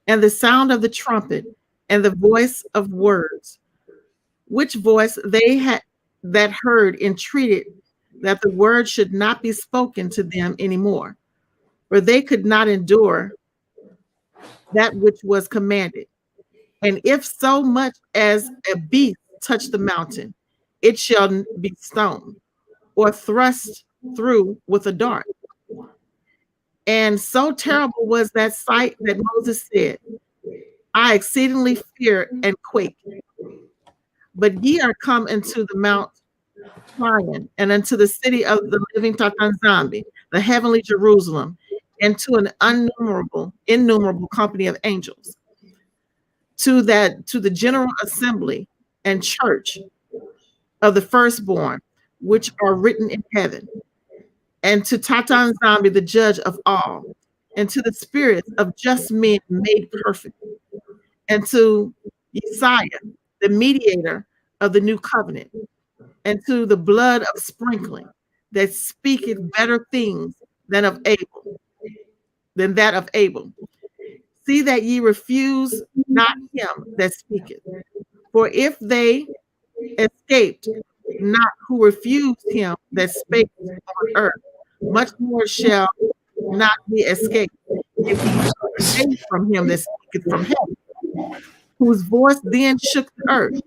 and the sound of the trumpet, and the voice of words, which voice they had that heard entreated that the word should not be spoken to them anymore, for they could not endure that which was commanded. And if so much as a beast touch the mountain, it shall be stoned, or thrust through with a dart. And so terrible was that sight that Moses said, I exceedingly fear and quake. But ye are come into the Mount Zion, and unto the city of the living Tatanzambi, the heavenly Jerusalem, and to an innumerable company of angels, to the general assembly and church of the firstborn, which are written in heaven, and to Tatanzambi, the judge of all, and to the spirits of just men made perfect, and to Isaiah, the mediator of the new covenant, and to the blood of sprinkling that speaketh better things than that of Abel. See that ye refuse not him that speaketh. For if they escaped not who refused him that spake on earth, much more shall not be escaped if he escape from him that speaketh from heaven, whose voice then shook the earth.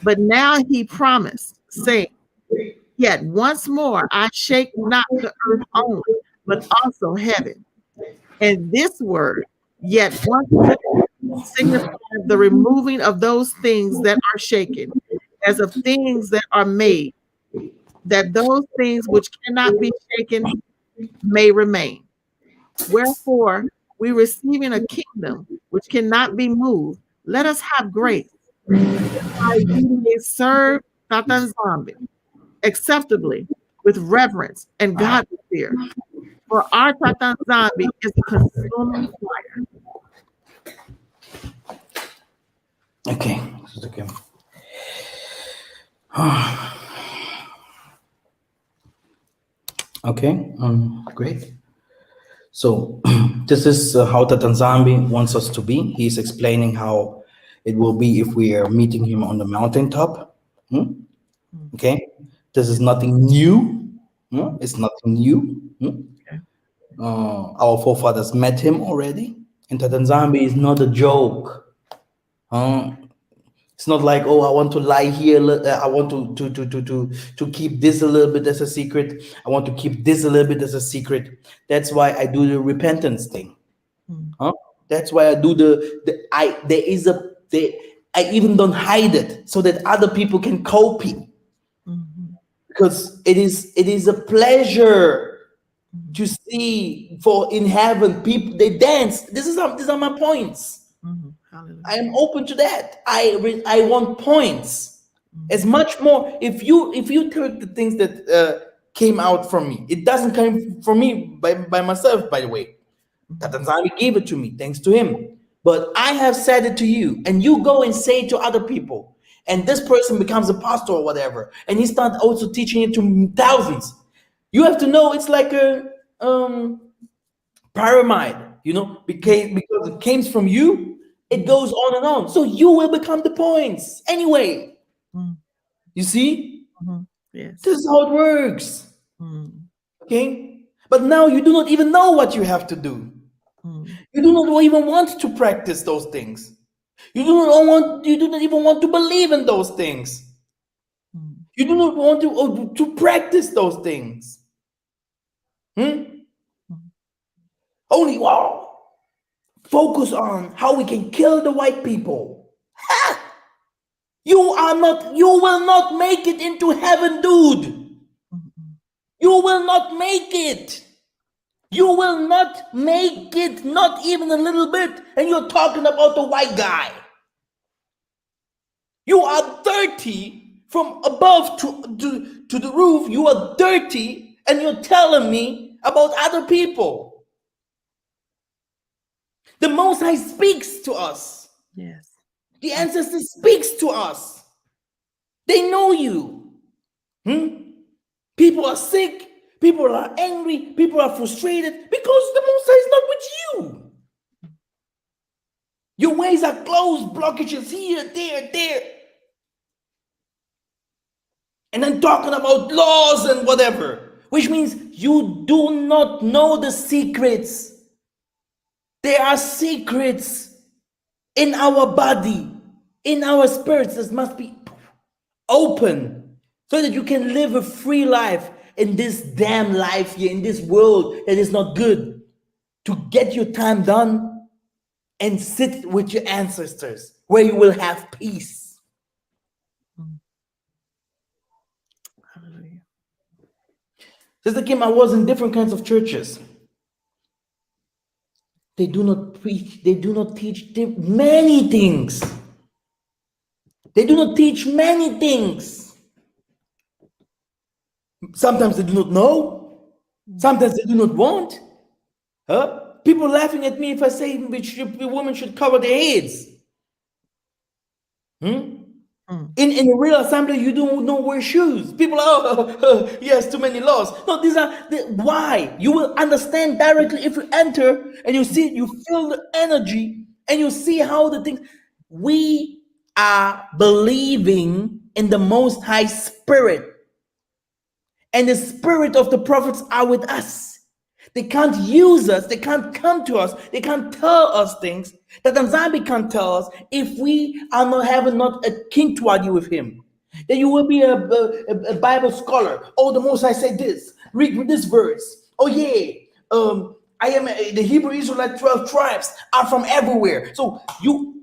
But now he promised, saying, Yet once more I shake not the earth only, but also heaven. And this word, yet once more, signifies the removing of those things that are shaken, as of things that are made, that those things which cannot be shaken may remain. Wherefore, we receiving a kingdom which cannot be moved, let us have grace, whereby we may serve Satan Zombie acceptably with reverence and godly fear. For our Satan Zombie is a consuming fire. Okay. This is okay. Okay. Great. So this is how Tatanzambi wants us to be. He's explaining how it will be if we are meeting him on the mountaintop. Okay. This is nothing new. It's nothing new. Okay. Our forefathers met him already. And Tatanzambi is not a joke. It's not like, oh, I want to lie here. I want to keep this a little bit as a secret. I want to keep this a little bit as a secret. That's why I do the repentance thing. That's why I do I even don't hide it so that other people can copy. Because it is a pleasure to see for in heaven people they dance. These are my points. I am open to that. I want points as much more. If you take the things that came out from me, it doesn't come from me by myself. By the way, Tatanzani gave it to me, thanks to him. But I have said it to you, and you go and say it to other people, and this person becomes a pastor or whatever, and he starts also teaching it to thousands. You have to know it's like a pyramid, because it came from you. It goes on and on. So you will become the points anyway. You see? Yes. This is how it works. Okay? But now you do not even know what you have to do. You do not even want to practice those things. You do not even want to believe in those things. You do not want to practice those things. Only focus on how we can kill the white people. You will not make it into heaven, dude. You will not make it. You will not make it, not even a little bit. And you're talking about the white guy. You are dirty from above to the roof. You are dirty, and you're telling me about other people. The Most High speaks to us. Yes. The ancestor speaks to us. They know you. People are sick. People are angry. People are frustrated because the Most High is not with you. Your ways are closed, blockages here, there. And then talking about laws and whatever, which means you do not know the secrets. There are secrets in our body, in our spirits that must be open so that you can live a free life in this damn life here, in this world that is not good. To get your time done and sit with your ancestors where you will have peace. Hallelujah. Sister Kim, I was in different kinds of churches. They do not preach, they do not teach many things. They do not teach many things. Sometimes they do not know. Sometimes they do not want. People laughing at me if I say women should cover their heads. In a real assembly, you don't wear shoes. People are, yes, too many laws. No, why? You will understand directly if you enter and you feel the energy and you see how the things. We are believing in the Most High Spirit. And the spirit of the prophets are with us. They can't use us. They can't come to us. They can't tell us things that Nzambi can't tell us if we are not having a king tuadi with him. Then you will be a Bible scholar. Oh, the Most High said this. Read this verse. Oh yeah. I am the Hebrew Israelite 12 tribes are from everywhere. So you,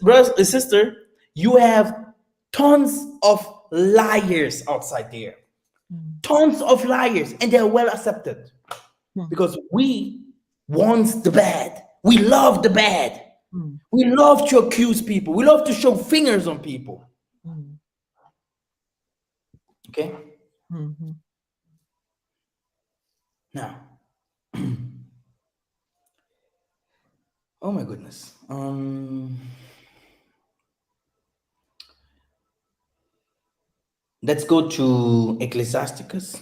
brothers and sister, you have tons of liars outside there. Tons of liars, and they're well accepted because we want the bad. We love the bad. We love to accuse people. We love to show fingers on people. Okay? Now, oh my goodness. Let's go to Ecclesiasticus.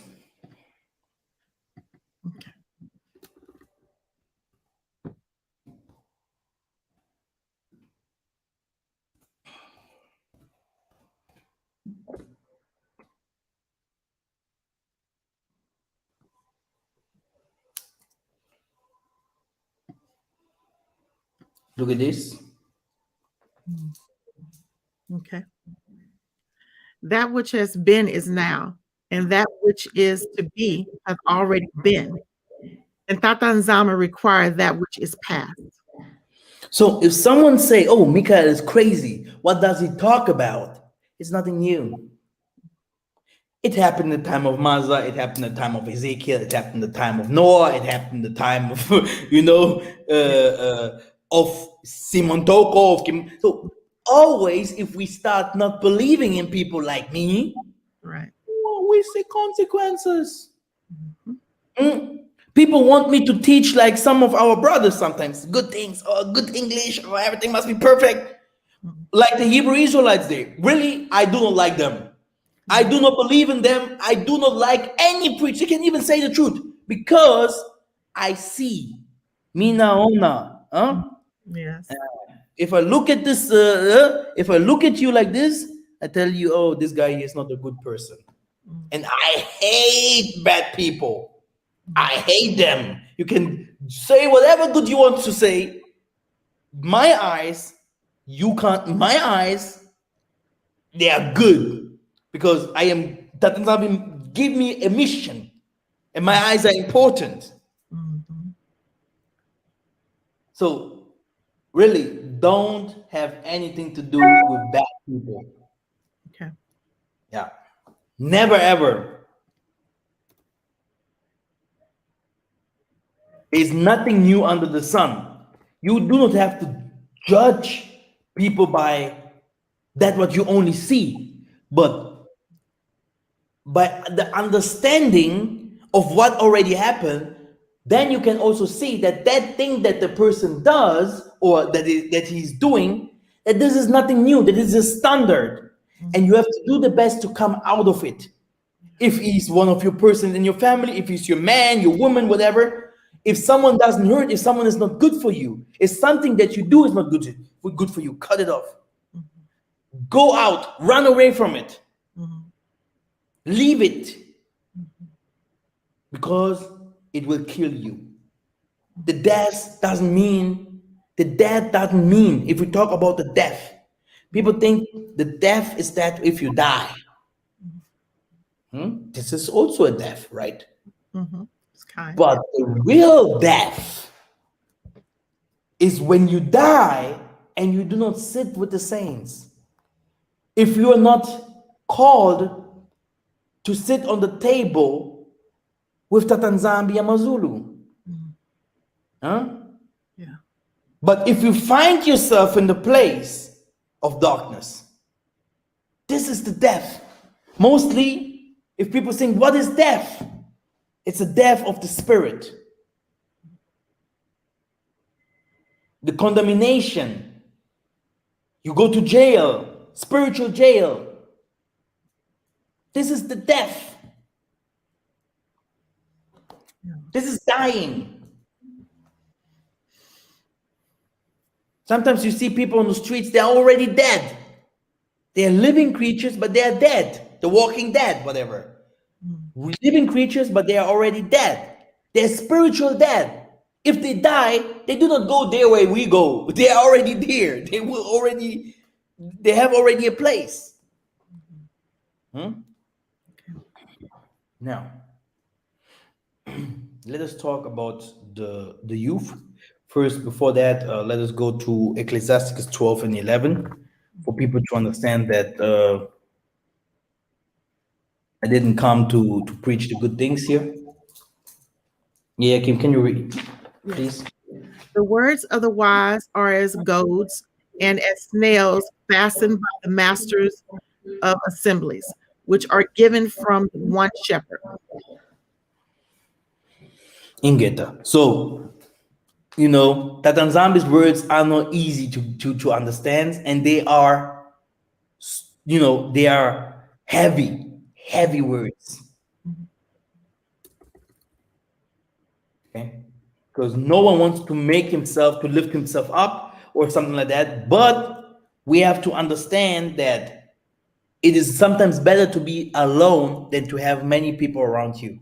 Look at this. Okay. That which has been is now, and that which is to be has already been. And Tatanzama require that which is past. So if someone say, oh, Mikhael is crazy, what does he talk about? It's nothing new. It happened in the time of Massa, it happened in the time of Ezekiel, it happened in the time of Noah, it happened in the time of, of Simon Toko. So always, if we start not believing in people like me, right, we see consequences. People want me to teach like some of our brothers sometimes, good things, or good English, or everything must be perfect. Like the Hebrew Israelites did. Really, I do not like them. I do not believe in them. I do not like any preacher. They can even say the truth because I see. Mina ona. Yes. If I look at this, if I look at you like this, I tell you, oh, this guy is not a good person. And I hate bad people. I hate them. You can say whatever good you want to say. My eyes, you can't. My eyes, they are good because I am. That give me a mission, and my eyes are important. So, really, don't have anything to do with bad people. Okay. Yeah, never ever. There's nothing new under the sun. You do not have to judge people by that what you only see, but by the understanding of what already happened. Then you can also see that that thing that the person does or that he's doing, that this is nothing new, that is a standard, and you have to do the best to come out of it. If he's one of your person in your family, if he's your man, your woman, whatever, if someone doesn't hurt, if someone is not good for you, if something that you do is not good for you, cut it off. Go out, run away from it. Leave it. Because it will kill you. The death doesn't mean, if we talk about the death, people think the death is that if you die. This is also a death, right? It's kind. But the real death is when you die and you do not sit with the saints. If you are not called to sit on the table with Tatanzambi Amazulu. Yeah. But if you find yourself in the place of darkness, this is the death. Mostly, if people think, what is death? It's a death of the spirit. The condemnation. You go to jail, spiritual jail. This is the death. This is dying. Sometimes you see people on the streets, they're already dead. They're living creatures, but they're dead. The walking dead, whatever. Living creatures, but they are already dead. They're spiritual dead. If they die, they do not go there where we go. They are already there. They have already a place. Hmm? Now, let us talk about the youth first. Before that, let us go to Ecclesiasticus 12 and 11 for people to understand that I didn't come to preach the good things here. Yeah, Kim, can you read, Yes. please? The words of the wise are as goads and as snails fastened by the masters of assemblies, which are given from one shepherd. Ingeta. So, Tatan Zambi's words are not easy to understand, and they are heavy words. Mhm. Okay, because no one wants to make himself to lift himself up or something like that, but we have to understand that it is sometimes better to be alone than to have many people around you.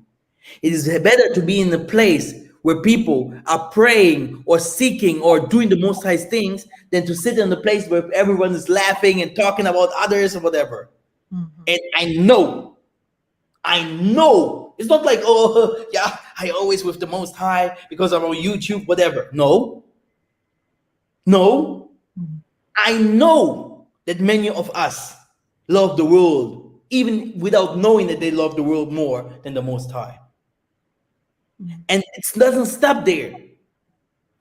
It is better to be in a place where people are praying or seeking or doing the most high things than to sit in a place where everyone is laughing and talking about others or whatever. Mhm. And I know it's not like, oh yeah, I always with the most high because I'm on YouTube, whatever. No, Mhm. I know that many of us love the world, even without knowing that they love the world more than the most high. Mhm. And it doesn't stop there.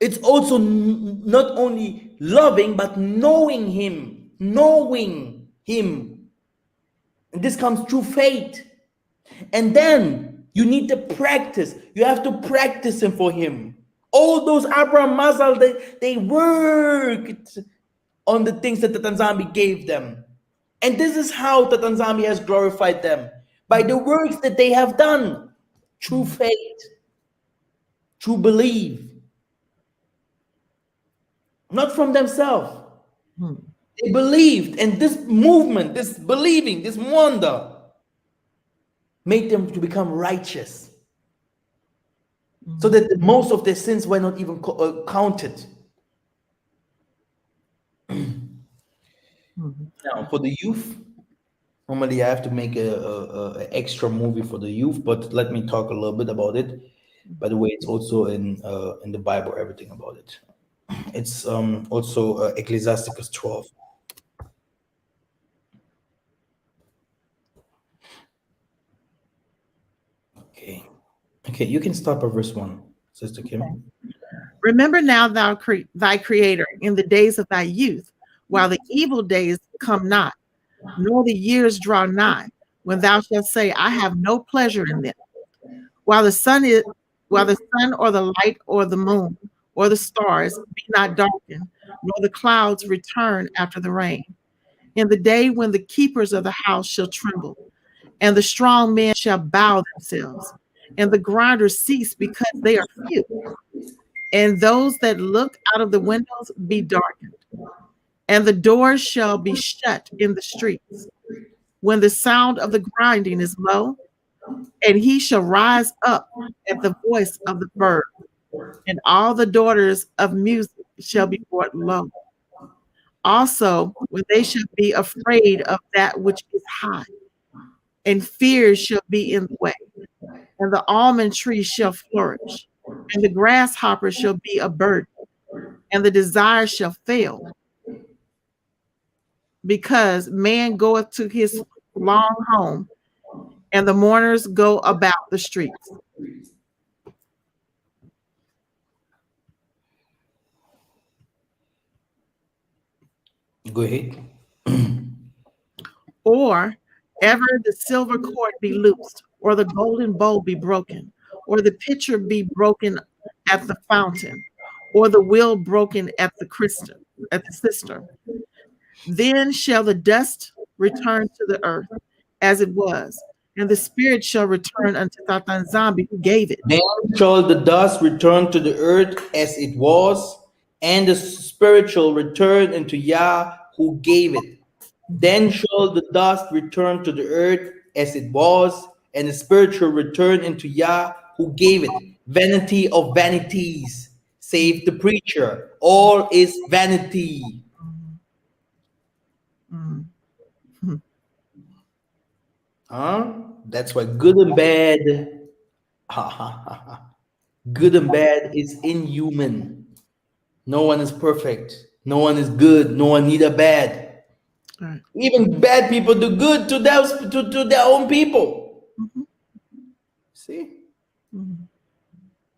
It's also not only loving, but knowing him. Knowing him. And this comes through faith. And then you need to practice. You have to practice him for him. All those Abraham Masal, they worked on the things that the Tanzami gave them. And this is how the Tanzami has glorified them. By the works that they have done. Through Mhm. faith. Through belief. Not from themselves. Mhm. They believed, and this movement, this believing, this wonder made them to become righteous, so Mhm. that most of their sins were not even counted. Mhm. Now, for the youth, normally I have to make a extra movie for the youth, but let me talk a little bit about it. By the way, it's also in the Bible, everything about it. It's also Ecclesiasticus 12. Okay, okay, you can start by verse 1, Sister Kim. Remember now thy creator in the days of thy youth, while the evil days come not, nor the years draw nigh, when thou shalt say, I have no pleasure in them. While the sun is while the sun or the light or the moon or the stars be not darkened, nor the clouds return after the rain. In the day when the keepers of the house shall tremble, and the strong men shall bow themselves, and the grinders cease because they are few, and those that look out of the windows be darkened, and the doors shall be shut in the streets. When the sound of the grinding is low, and he shall rise up at the voice of the bird, and all the daughters of music shall be brought low. Also, when they shall be afraid of that which is high, and fear shall be in the way, and the almond tree shall flourish, and the grasshopper shall be a burden, and the desire shall fail, because man goeth to his long home, and the mourners go about the streets. Go ahead. Or ever the silver cord be loosed, or the golden bowl be broken, or the pitcher be broken at the fountain, or the wheel broken at the cistern. Then shall the dust return to the earth as it was, and the spirit shall return unto Tatan Zambi who gave it. Then shall the dust return to the earth as it was, and the spiritual return into Yah who gave it. Then shall the dust return to the earth as it was, and the spiritual return into Yah who gave it. Vanity of vanities, save the preacher. All is vanity. Mm. That's why good and bad, good and bad is inhuman. No one is perfect. No one is good. No one neither bad. Right. Even bad people do good to their own people. Mhm. See? Mhm.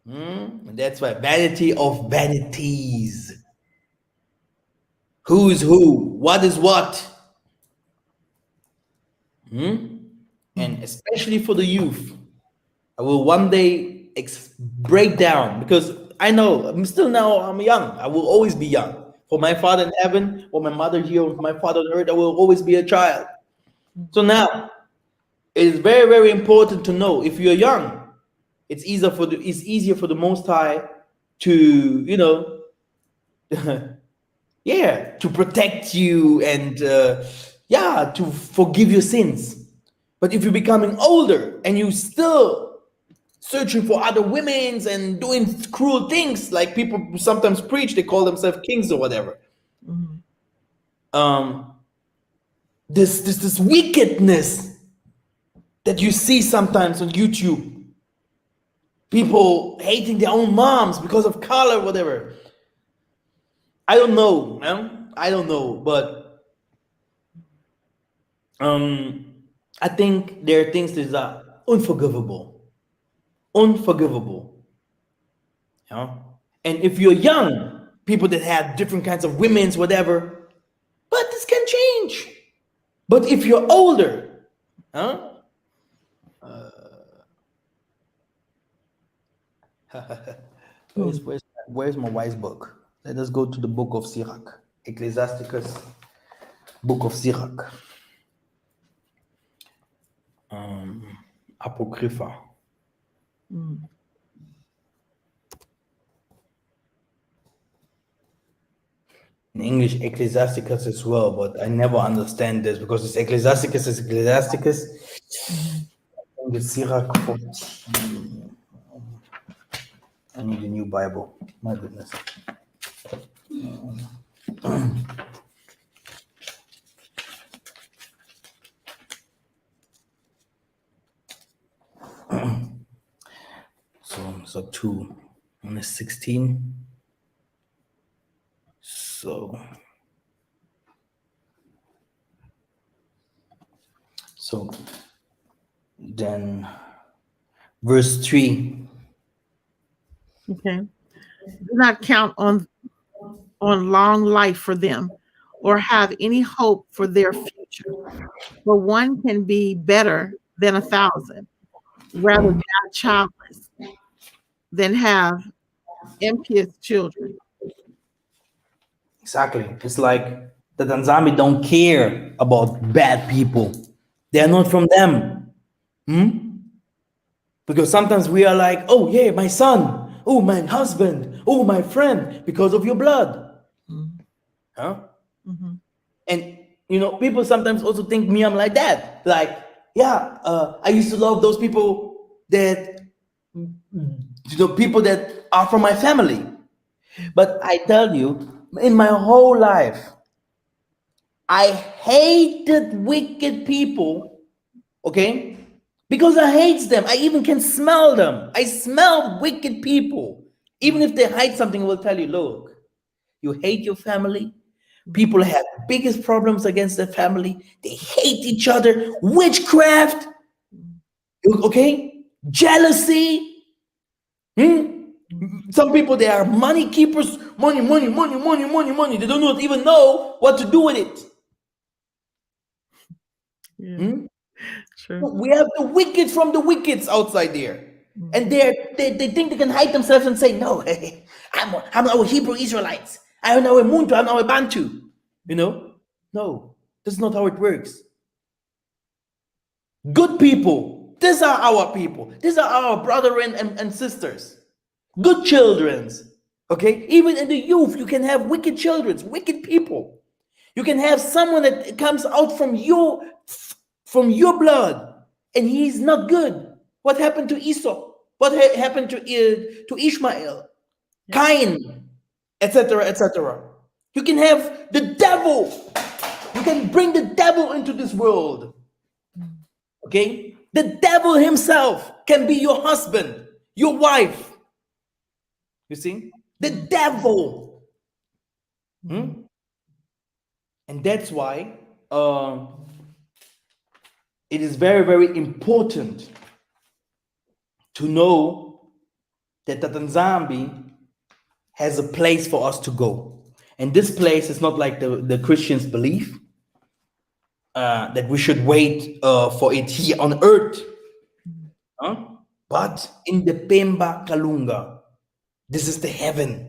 And that's why vanity of vanities. Who is who? What is what? And especially for the youth, I will one day break down because I know I'm young. I will always be young. For my father in heaven, or my mother here, or my father on earth, I will always be a child. So now it is very, very important to know if you're young, it's easier for the Most High to yeah, to protect you and yeah, to forgive your sins. But if you're becoming older and you still searching for other women's and doing cruel things like people sometimes preach, they call themselves kings or whatever. Mhm. Um, this wickedness that you see sometimes on YouTube, people hating their own moms because of color, whatever. I don't know, man. I don't know, but I think there are things that are unforgivable, unforgivable. You know? And if you're young, people that have different kinds of women's, whatever, but this can change. But if you're older, huh? Where's my wise book? Let us go to the book of Sirach, Ecclesiasticus, book of Sirach, Apocrypha. Mhm. In English, Ecclesiasticus as well, but I never understand this because it's Ecclesiasticus is Ecclesiasticus. Mhm. I think it's Sirach 14. I need a new Bible. My goodness. So 2 on the 16. So then verse 3. Okay. Do not count on long life for them or have any hope for their future. For one can be better than 1,000, rather die childless than have impious children. Exactly. It's like the Tanzami don't care about bad people. They are not from them. Because sometimes we are like, oh yeah, my son, oh my husband, oh my friend, because of your blood. Mhm. Huh? Mhm. And people sometimes also think me, I'm like that. Like, yeah, I used to love those people that people that are from my family. But I tell you, in my whole life, I hated wicked people, okay? Because I hate them. I even can smell them. I smell wicked people. Even if they hide something, I will tell you, look, you hate your family. People have biggest problems against their family. They hate each other. Witchcraft, okay? Jealousy. Some people, they are money keepers. Money, money, money, money, money, money. They don't even know what to do with it. Yeah, true. We have the wicked from the wickeds outside there. And they think they can hide themselves and say, no, hey, I'm our Hebrew Israelites. I'm our Muntu, I'm our Bantu. No, that's not how it works. Good people, these are our people. These are our brethren and sisters. Good children's. Okay? Even in the youth, you can have wicked children's, wicked people. You can have someone that comes out from your blood, and he's not good. What happened to Esau? What happened to Ishmael, Cain, etc., etc.? You can have the devil. You can bring the devil into this world. Okay? The devil himself can be your husband, your wife. You see? The devil. Hmm? And that's why it is very, very important to know that the Tanzambi has a place for us to go. And this place is not like the Christians believe, that we should wait for it here on earth. But in the Pemba Kalunga, this is the heaven.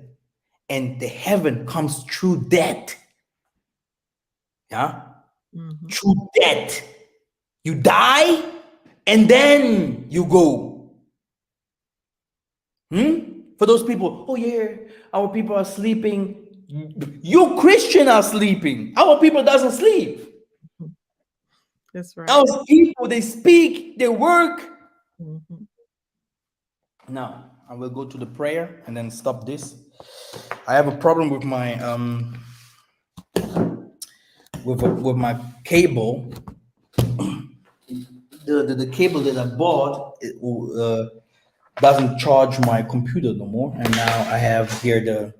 And the heaven comes through death. Yeah? Through death. You die and then you go. For those people, oh yeah, our people are sleeping. You Christian are sleeping. Our people doesn't sleep. That's right. Our people, they speak, they work. Now, I will go to the prayer and then stop this. I have a problem with my with my cable. The cable that I bought doesn't charge my computer no more, and now I have here the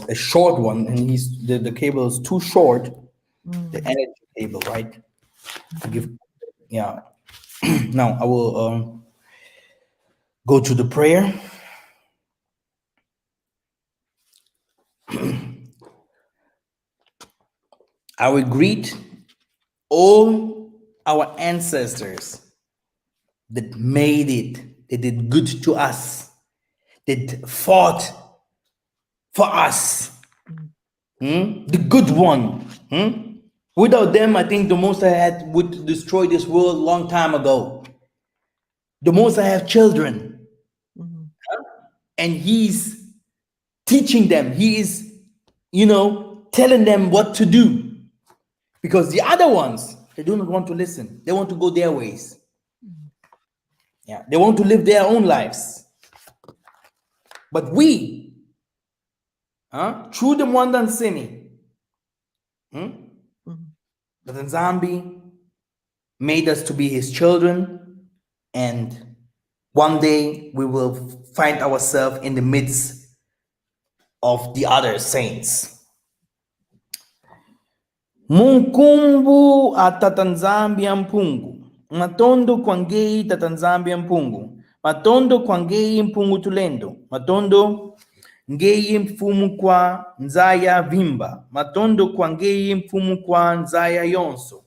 a short one, and the cable is too short. The energy cable, right? Yeah. Now I will go to the prayer. I will greet all our ancestors that made it, that did good to us, that fought for us, the good one. Without them, I think the Most High would destroy this world long time ago. The Most High have children, and He's teaching them. He is, telling them what to do. Because the other ones, they do not want to listen. They want to go their ways. Yeah, they want to live their own lives. But we, through the Mwandan Sini, the Nzambi made us to be his children, and one day we will find ourselves in the midst of the other saints. Munkumbu atatanzambi mpungu. Matondo kwangei tatanzambi mpungu. Matondo kwangei mpungu tulendo. Matondo ngei mfumu kwa nzaya vimba. Matondo kwangei mfumu kwa nzaya yonso.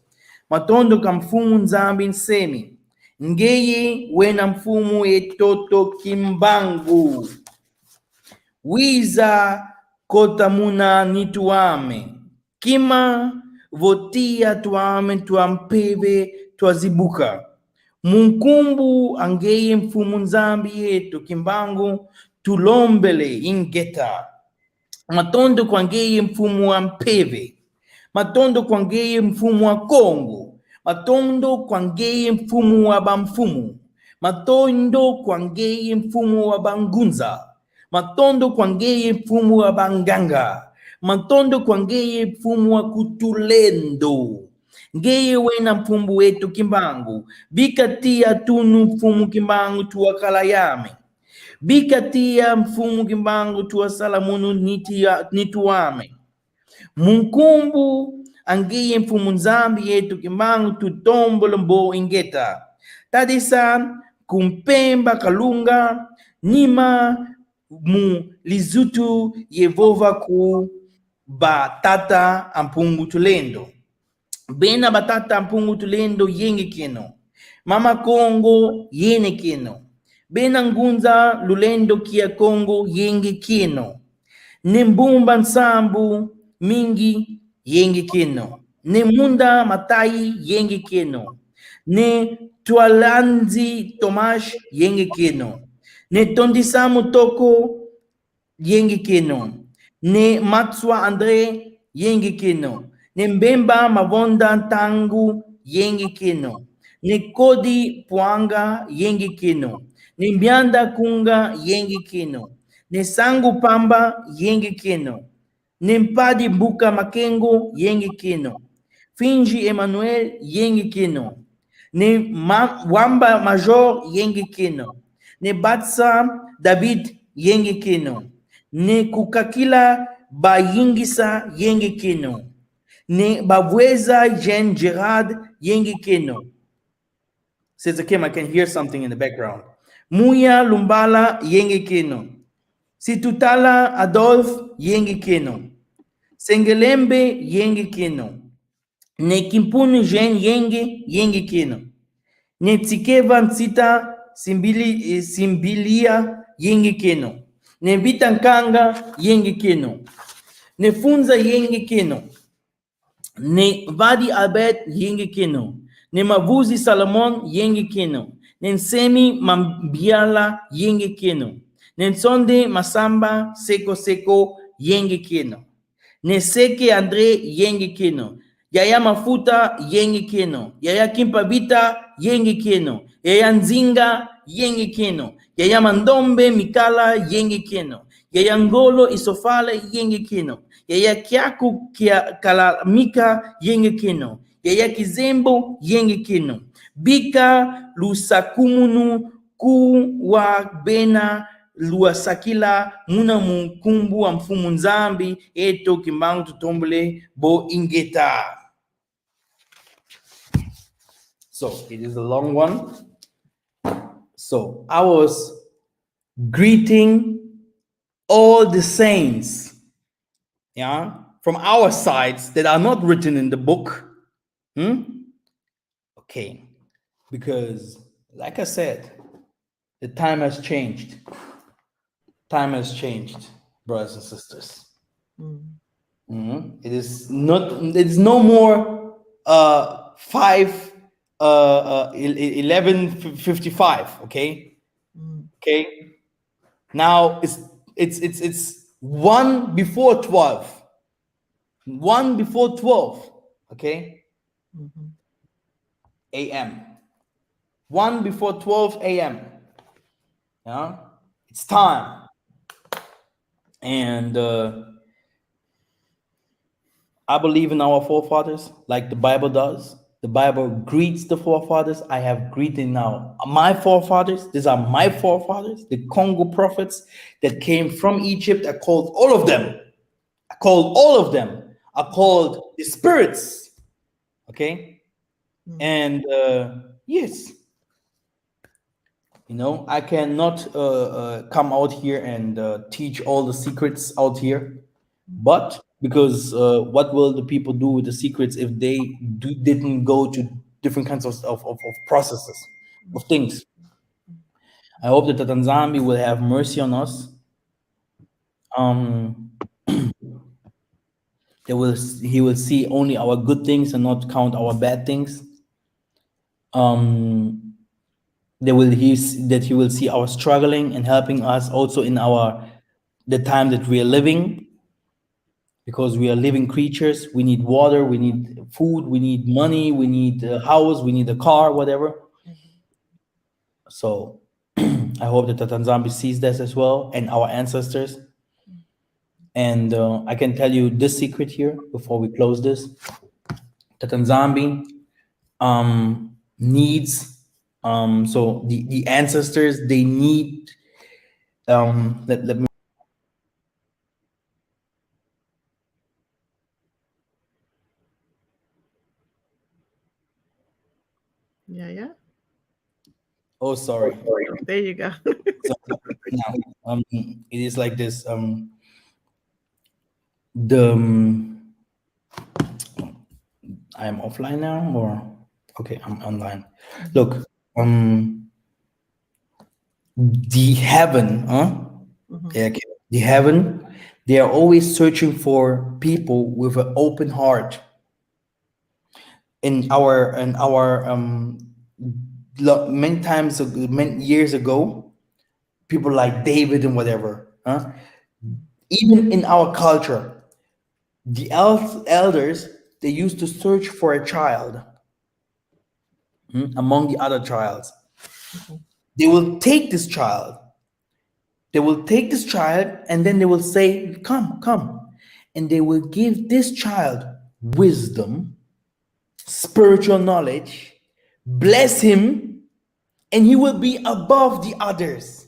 Matondo kamfumu nzambi nsemi. Ngei wena mfumu etoto kimbangu. Wiza kotamuna nituame. Kima votia tuame tuampeve tuazibuka. Munkumbu angeye mfumu nzambi yetu kimbangu tulombele ingeta. Matondo kwangeye mfumu wa mpeve. Matondo kwangeye mfumu wa Kongo. Matondo kwangeye mfumu wa bamfumu. Matondo kwangeye mfumu wa bangunza. Matondo kwangeye mfumu wa banganga. Matondo kwangeye mfumu wa kutulendo. Ngeye wena mfumu wetu kimbangu. Bikatia tunu mfumu kimbangu tuwakalayame. Bikatia mfumu kimbangu tuwasalamunu nituame. Munkumbu angeye mfumu nzambi yetu kimbangu tutombolombo ingeta. Tadisa kumpemba kalunga nima mu lizutu yevova ku batata ampungu tulendo. Bena batata ampungu tulendo yenge keno. Mama Kongo yene keno. Bena ngunza lulendo kia Kongo yenge keno. Nembumba nsambu mingi yenge keno. Nemunda matai yenge keno. Ne tualanzi Tomash yenge keno. Ne tondisamu toko yenge keno. Ne matswa Andre yenge keno. Ne mbemba mavonda tangu yenge keno. Ne kodi puanga yenge keno. Ne mbianda kunga yenge keno. Ne sangu pamba yenge keno. Ne mpadi mbuka makengo yenge keno. Fingi Emmanuel yengi kino. Ne Wamba Major yengi kino. Ne Batsa David yengi kino. Ne Kukakila Bayingisa yengi kino. Ne Babweza Jen Gerard yengi kino. Says Kim, I can hear something in the background. Muya Lumbala yengi kino. Situtala Adolf yengi kino. Sengelembe yengi kino. Ne Kimpunu Jen yengi kino. Ne Tsikeva Nsita Simbilia yengi kino. Ne Vitankanga yengi kino. Ne Funza yengi kino. Ne Vadi Albert yengi kino. Ne Mavuzi Salomon yengi kino. Ne Nsemi Mambiala yengi kino. Ne Nsonde Masamba Seko yengi kino. Ne Seke Andre yengi kino. Yaya Mafuta yengi kino. Yaya Kimpavita yengi kino. Yaya Nzinga yengi kino. Yaya Mandombe Mikala yengi kino. Yaya Ngolo Isofale yengi kino. Yaya Kiaku Kalamika yengi kino. Yaya Kizembo yengi kino. Bika Lusakumunu Kuwa Bena Luasakila Muna Mukumbu wa Mfumu Nzambi Eto Kimbangu Tutombole Bo Ingeta. So it is a long one. So I was greeting all the saints, yeah, from our sides that are not written in the book. Okay, because like I said, the time has changed. Time has changed, brothers and sisters. It is not. It's no more 11:55. Okay. Okay. Now it's 1 before 12. 1 before 12. Okay. A.M. 1 before 12 a.m. Yeah. It's time. And I believe in our forefathers like the Bible does. The Bible greets the forefathers. I have greeted now my forefathers. These are my forefathers, the Congo prophets that came from Egypt. I called all of them. I called all of them. I called the spirits. Okay. And yes, you know, I cannot come out here and teach all the secrets out here, but because what will the people do with the secrets if they didn't go to different kinds of processes, of things? I hope that the Tanzania will have mercy on us. He will see only our good things and not count our bad things. He will see our struggling and helping us also in the time that we are living, because we are living creatures. We need water, we need food, we need money, we need a house, we need a car, whatever. So I hope that the Tanzania sees this as well, and our ancestors. And I can tell you this secret here before we close this. The Tanzania needs so the ancestors, they need let me. Yeah. Oh, sorry. There you go. So now it is like this. I am offline now, or okay, I'm online. Look, the heaven, yeah, okay. The heaven, they are always searching for people with an open heart. In our many times, many years ago, people like David and whatever, even in our culture, the elders, they used to search for a child among the other childs. They will take this child. They will take this child and then they will say, come. And they will give this child wisdom spiritual knowledge, bless him, and he will be above the others.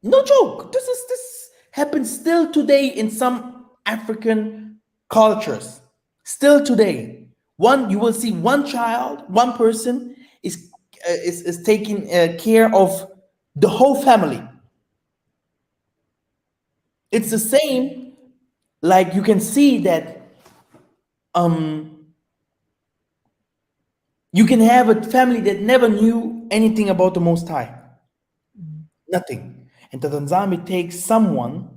No joke. This happens still today in some African cultures. Still today, you will see one child, one person is taking care of the whole family. It's the same, like you can see that you can have a family that never knew anything about the Most High. Nothing. And the Tanzania takes someone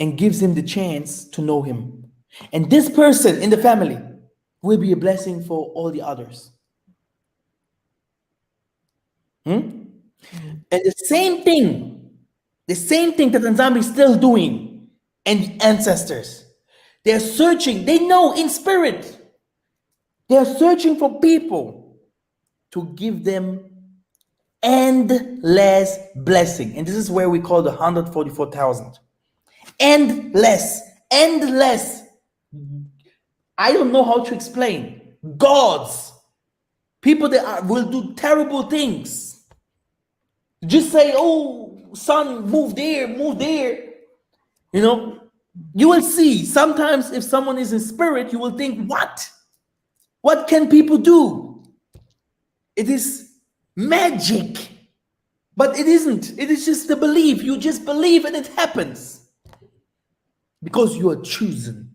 and gives him the chance to know him. And this person in the family will be a blessing for all the others. And the same thing that Tanzania is still doing, and the ancestors. They're searching, they know in spirit. They're searching for people to give them endless blessing. And this is where we call the 144,000. Endless. I don't know how to explain. Gods. People that will do terrible things. Just say, oh, son, move there. You know, you will see. Sometimes if someone is in spirit, you will think, what? What can people do? It is magic. But it isn't. It is just the belief. You just believe and it happens. Because you are chosen.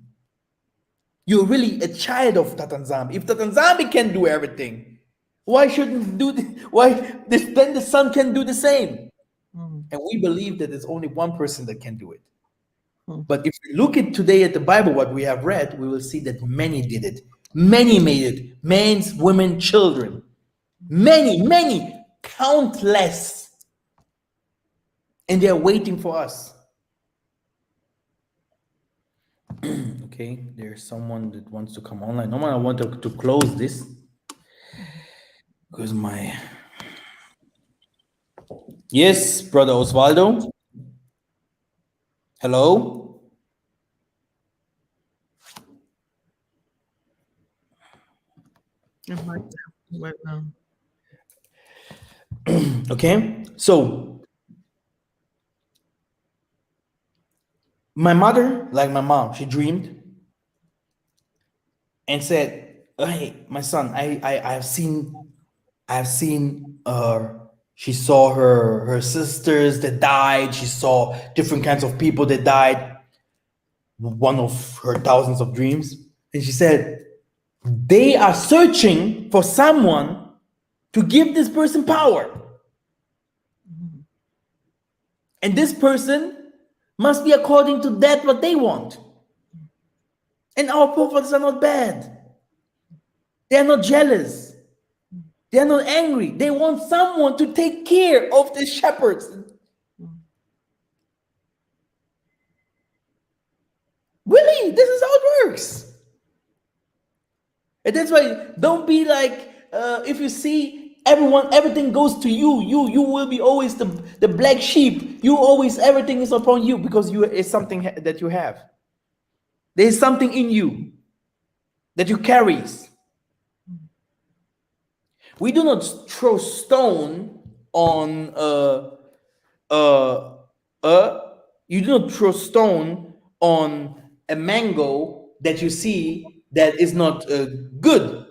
You're really a child of Tatanzambi. If Tatanzambi can do everything, why shouldn't then the son can do the same? And we believe that there's only one person that can do it. But if we look at today at the Bible, what we have read, we will see that many did it. Many made it. Men, women, children. Many, countless. And they're waiting for us. Okay, there's someone that wants to come online. No one, I want to close this because yes, brother Osvaldo. Hello. Okay, so my mother, like my mom, she dreamed and said, "Hey, my son, I've seen she saw her sisters that died. She saw different kinds of people that died. One of her thousands of dreams, and she said, they are searching for someone to give this person power, and this person must be according to that what they want. And our prophets are not bad. They are not jealous. They are not angry. They want someone to take care of the shepherds. Really, this is how it works. And that's why don't be like, if you see everything goes to you will be always the black sheep. Everything is upon you because is something that you have. There is something in you that you carry. We do not throw stone on you do not throw stone on a mango that you see that is not good.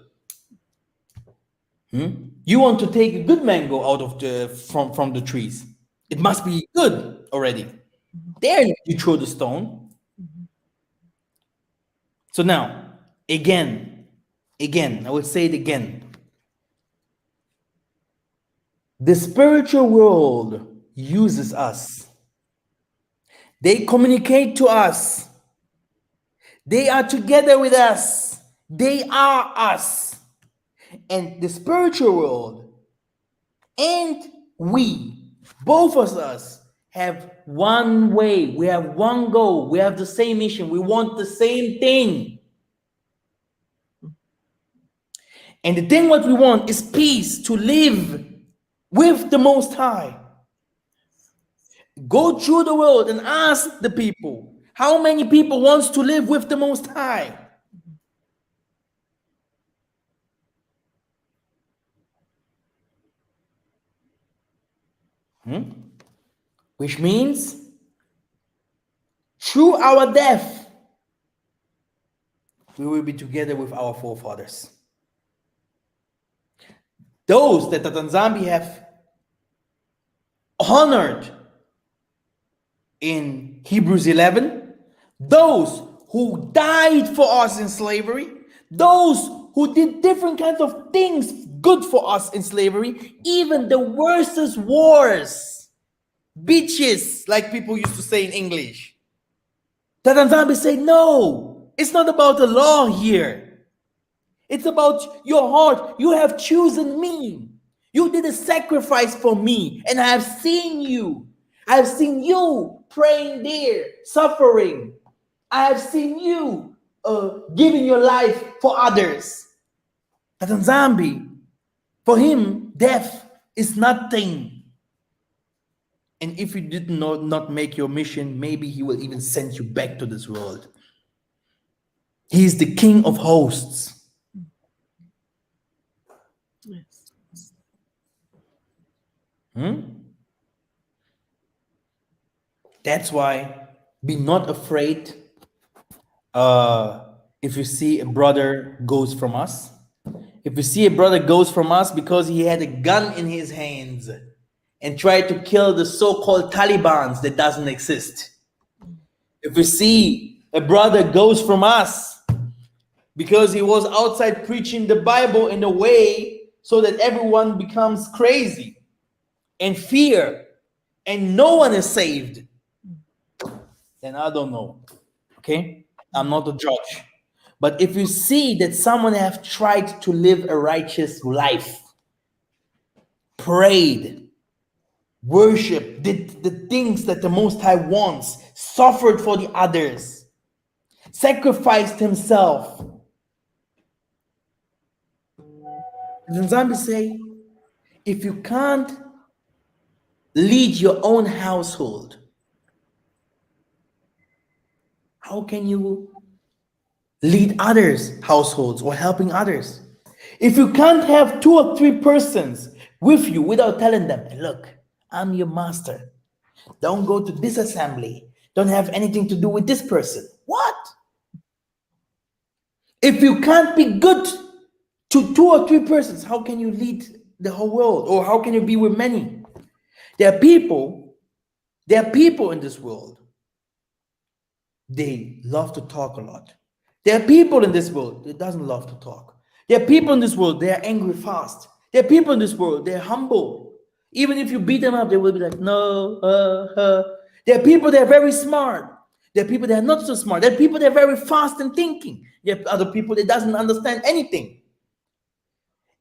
You want to take a good mango out of from the trees. It must be good already. There you throw the stone. So now, again, I will say it again. The spiritual world uses us. They communicate to us. They are together with us. They are us. And the spiritual world and we, both of us, have one way. We have one goal. We have the same mission. We want the same thing. And the thing what we want is peace, to live with the Most High. Go through the world and ask the people, how many people wants to live with the Most High? Which means through our death, we will be together with our forefathers. Those that the Tanzania have honored in Hebrews 11, those who died for us in slavery, those who did different kinds of things good for us in slavery, even the worstest wars, bitches, like people used to say in English. The Tanzania say, no, it's not about the law here. It's about your heart. You have chosen me. You did a sacrifice for me, and I have seen you. I have seen you praying there, suffering. I have seen you giving your life for others. But in Zambi, for him, death is nothing. And if you did not make your mission, maybe he will even send you back to this world. He is the King of hosts. Yes. That's why be not afraid if you see a brother goes from us. If you see a brother goes from us because he had a gun in his hands and tried to kill the so-called Talibans that doesn't exist. If you see a brother goes from us because he was outside preaching the Bible in a way so that everyone becomes crazy and fear and no one is saved, then I don't know. Okay? I'm not a judge. But if you see that someone have tried to live a righteous life, prayed, worshiped, did the things that the Most High wants, suffered for the others, sacrificed himself, then Zambi say, if you can't lead your own household, how can you lead others' households or helping others? If you can't have 2 or 3 persons with you without telling them, look, I'm your master. Don't go to this assembly. Don't have anything to do with this person. What? If you can't be good to 2 or 3 persons, how can you lead the whole world? Or how can you be with many? There are people in this world. They love to talk a lot. There are people in this world that doesn't love to talk. There are people in this world, they are angry fast. There are people in this world, they're humble. Even if you beat them up, they will be like, no, There are people that are very smart. There are people that are not so smart. There are people that are very fast in thinking. There are other people that doesn't understand anything.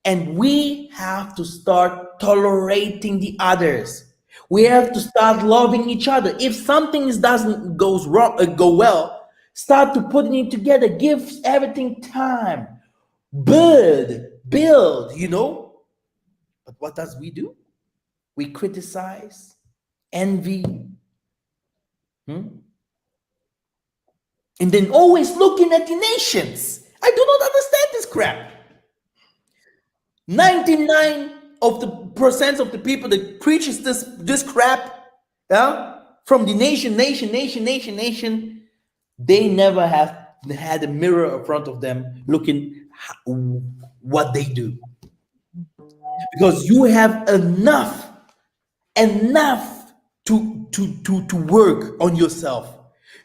And we have to start tolerating the others. We have to start loving each other. If something doesn't go well, start to putting it together. Give everything time. Build, you know. But what does we do? We criticize, envy, and then always looking at the nations. I do not understand this crap. 99% of the people that preaches this crap, from the nation, they never have had a mirror in front of them looking what they do. Because you have enough to work on yourself.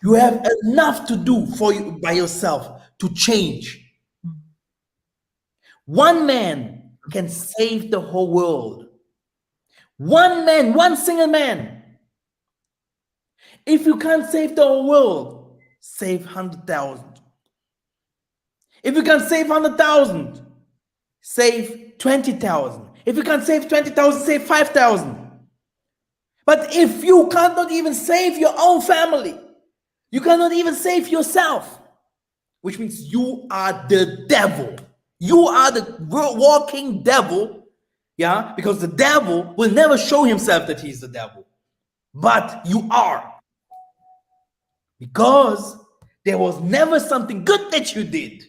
You have enough to do for you by yourself to change. One man can save the whole world. One man, one single man. If you can't save the whole world, save 100,000. If you can save 100,000, save 20,000. If you can't save 20,000, save 5,000. But if you cannot even save your own family, you cannot even save yourself, which means you are the devil. You are the walking devil, because the devil will never show himself that he's the devil, but you are. Because there was never something good that you did.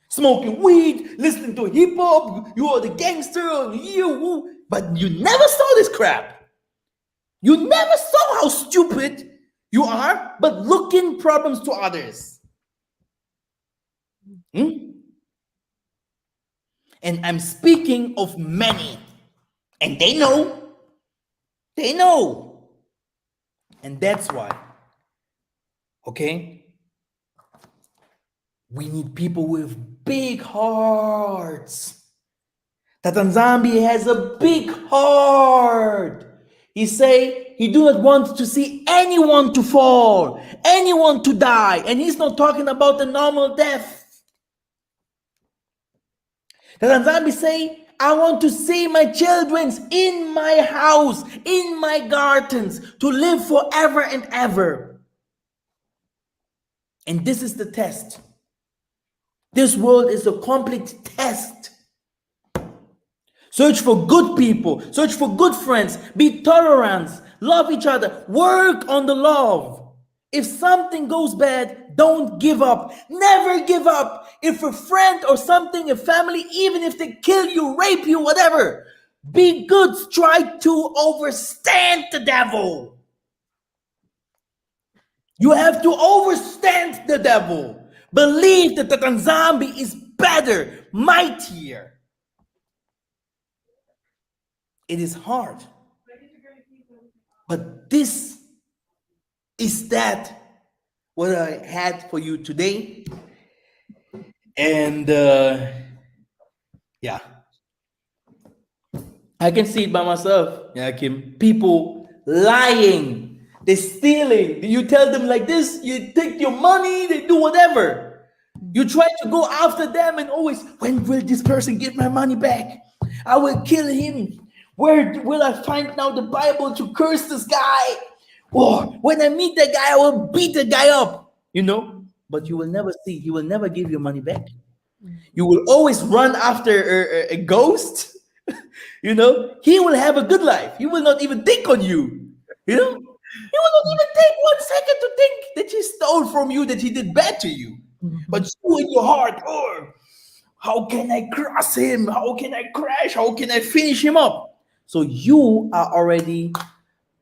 Smoking weed, listening to hip hop, you are the gangster, but you never saw this crap. You never saw how stupid you are, but looking problems to others. And I'm speaking of many. And they know. They know. And that's why, okay, we need people with big hearts. Tatanzambi has a big heart. He say he do not want to see anyone to fall, anyone to die. And he's not talking about the normal death. Tatanzambi say, I want to see my children in my house, in my gardens, to live forever and ever. And this is the test. This world is a complete test. Search for good people. Search for good friends. Be tolerant. Love each other. Work on the love. If something goes bad, don't give up. Never give up. If a friend or something, a family, even if they kill you, rape you, whatever, be good. Try to overstand the devil. You have to overstand the devil. Believe that the Tanzambi is better, mightier. It is hard. But this is that what I had for you today. And yeah, I can see it by myself. Yeah, Kim. People lying, they're stealing. You tell them like this, you take your money, they do whatever. You try to go after them and always, when will this person get my money back? I will kill him. Where will I find now the Bible to curse this guy? Or when I meet the guy, I will beat the guy up. You know? But you will never see, he will never give your money back. You will always run after a ghost. You know? He will have a good life. He will not even think on you. You know? He will not even take 1 second to think that he stole from you, that he did bad to you. But you in your heart, oh, how can I cross him? How can I crash? How can I finish him up? So you are already,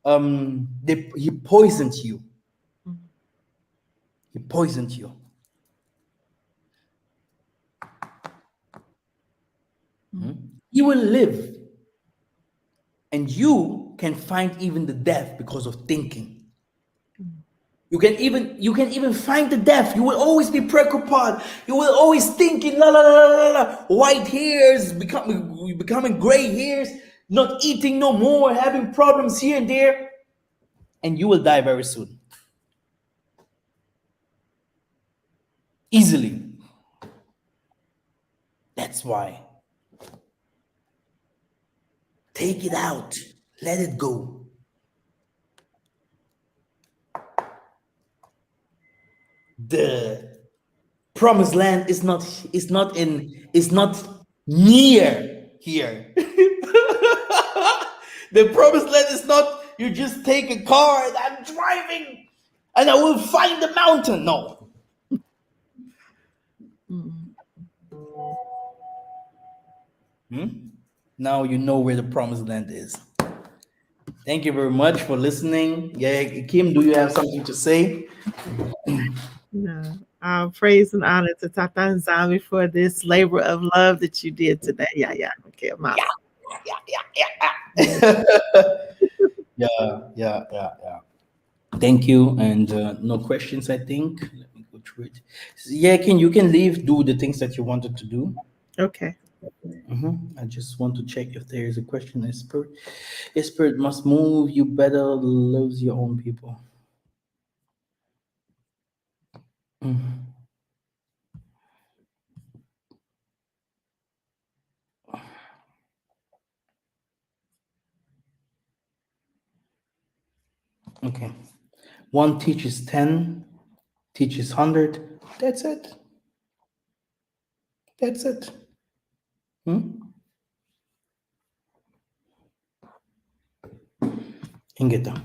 he poisoned you. He poisoned you. He will live. And you can find even the death because of thinking. You can even find the death. You will always be preoccupied. You will always thinking, la la la la la. White hairs becoming gray hairs, not eating no more, having problems here and there, and you will die very soon. Easily. That's why. Take it out. Let it go. The promised land is not near here. The promised land is not you just take a car and I'm driving and I will find the mountain. No. Now you know where the promised land is. Thank you very much for listening. Yeah, Kim, do you have something to say? No. Praise and honor to Tata Nzambi for this labor of love that you did today. Yeah. Okay, Massa. Yeah. Thank you. And no questions, I think. Let me go through it. Yeah, you can leave, do the things that you wanted to do. Okay. I just want to check if there is a question. A spirit must move. You better lose your own people. Okay. 1 teaches 10, teaches 100. That's it. That's it. Ingeta.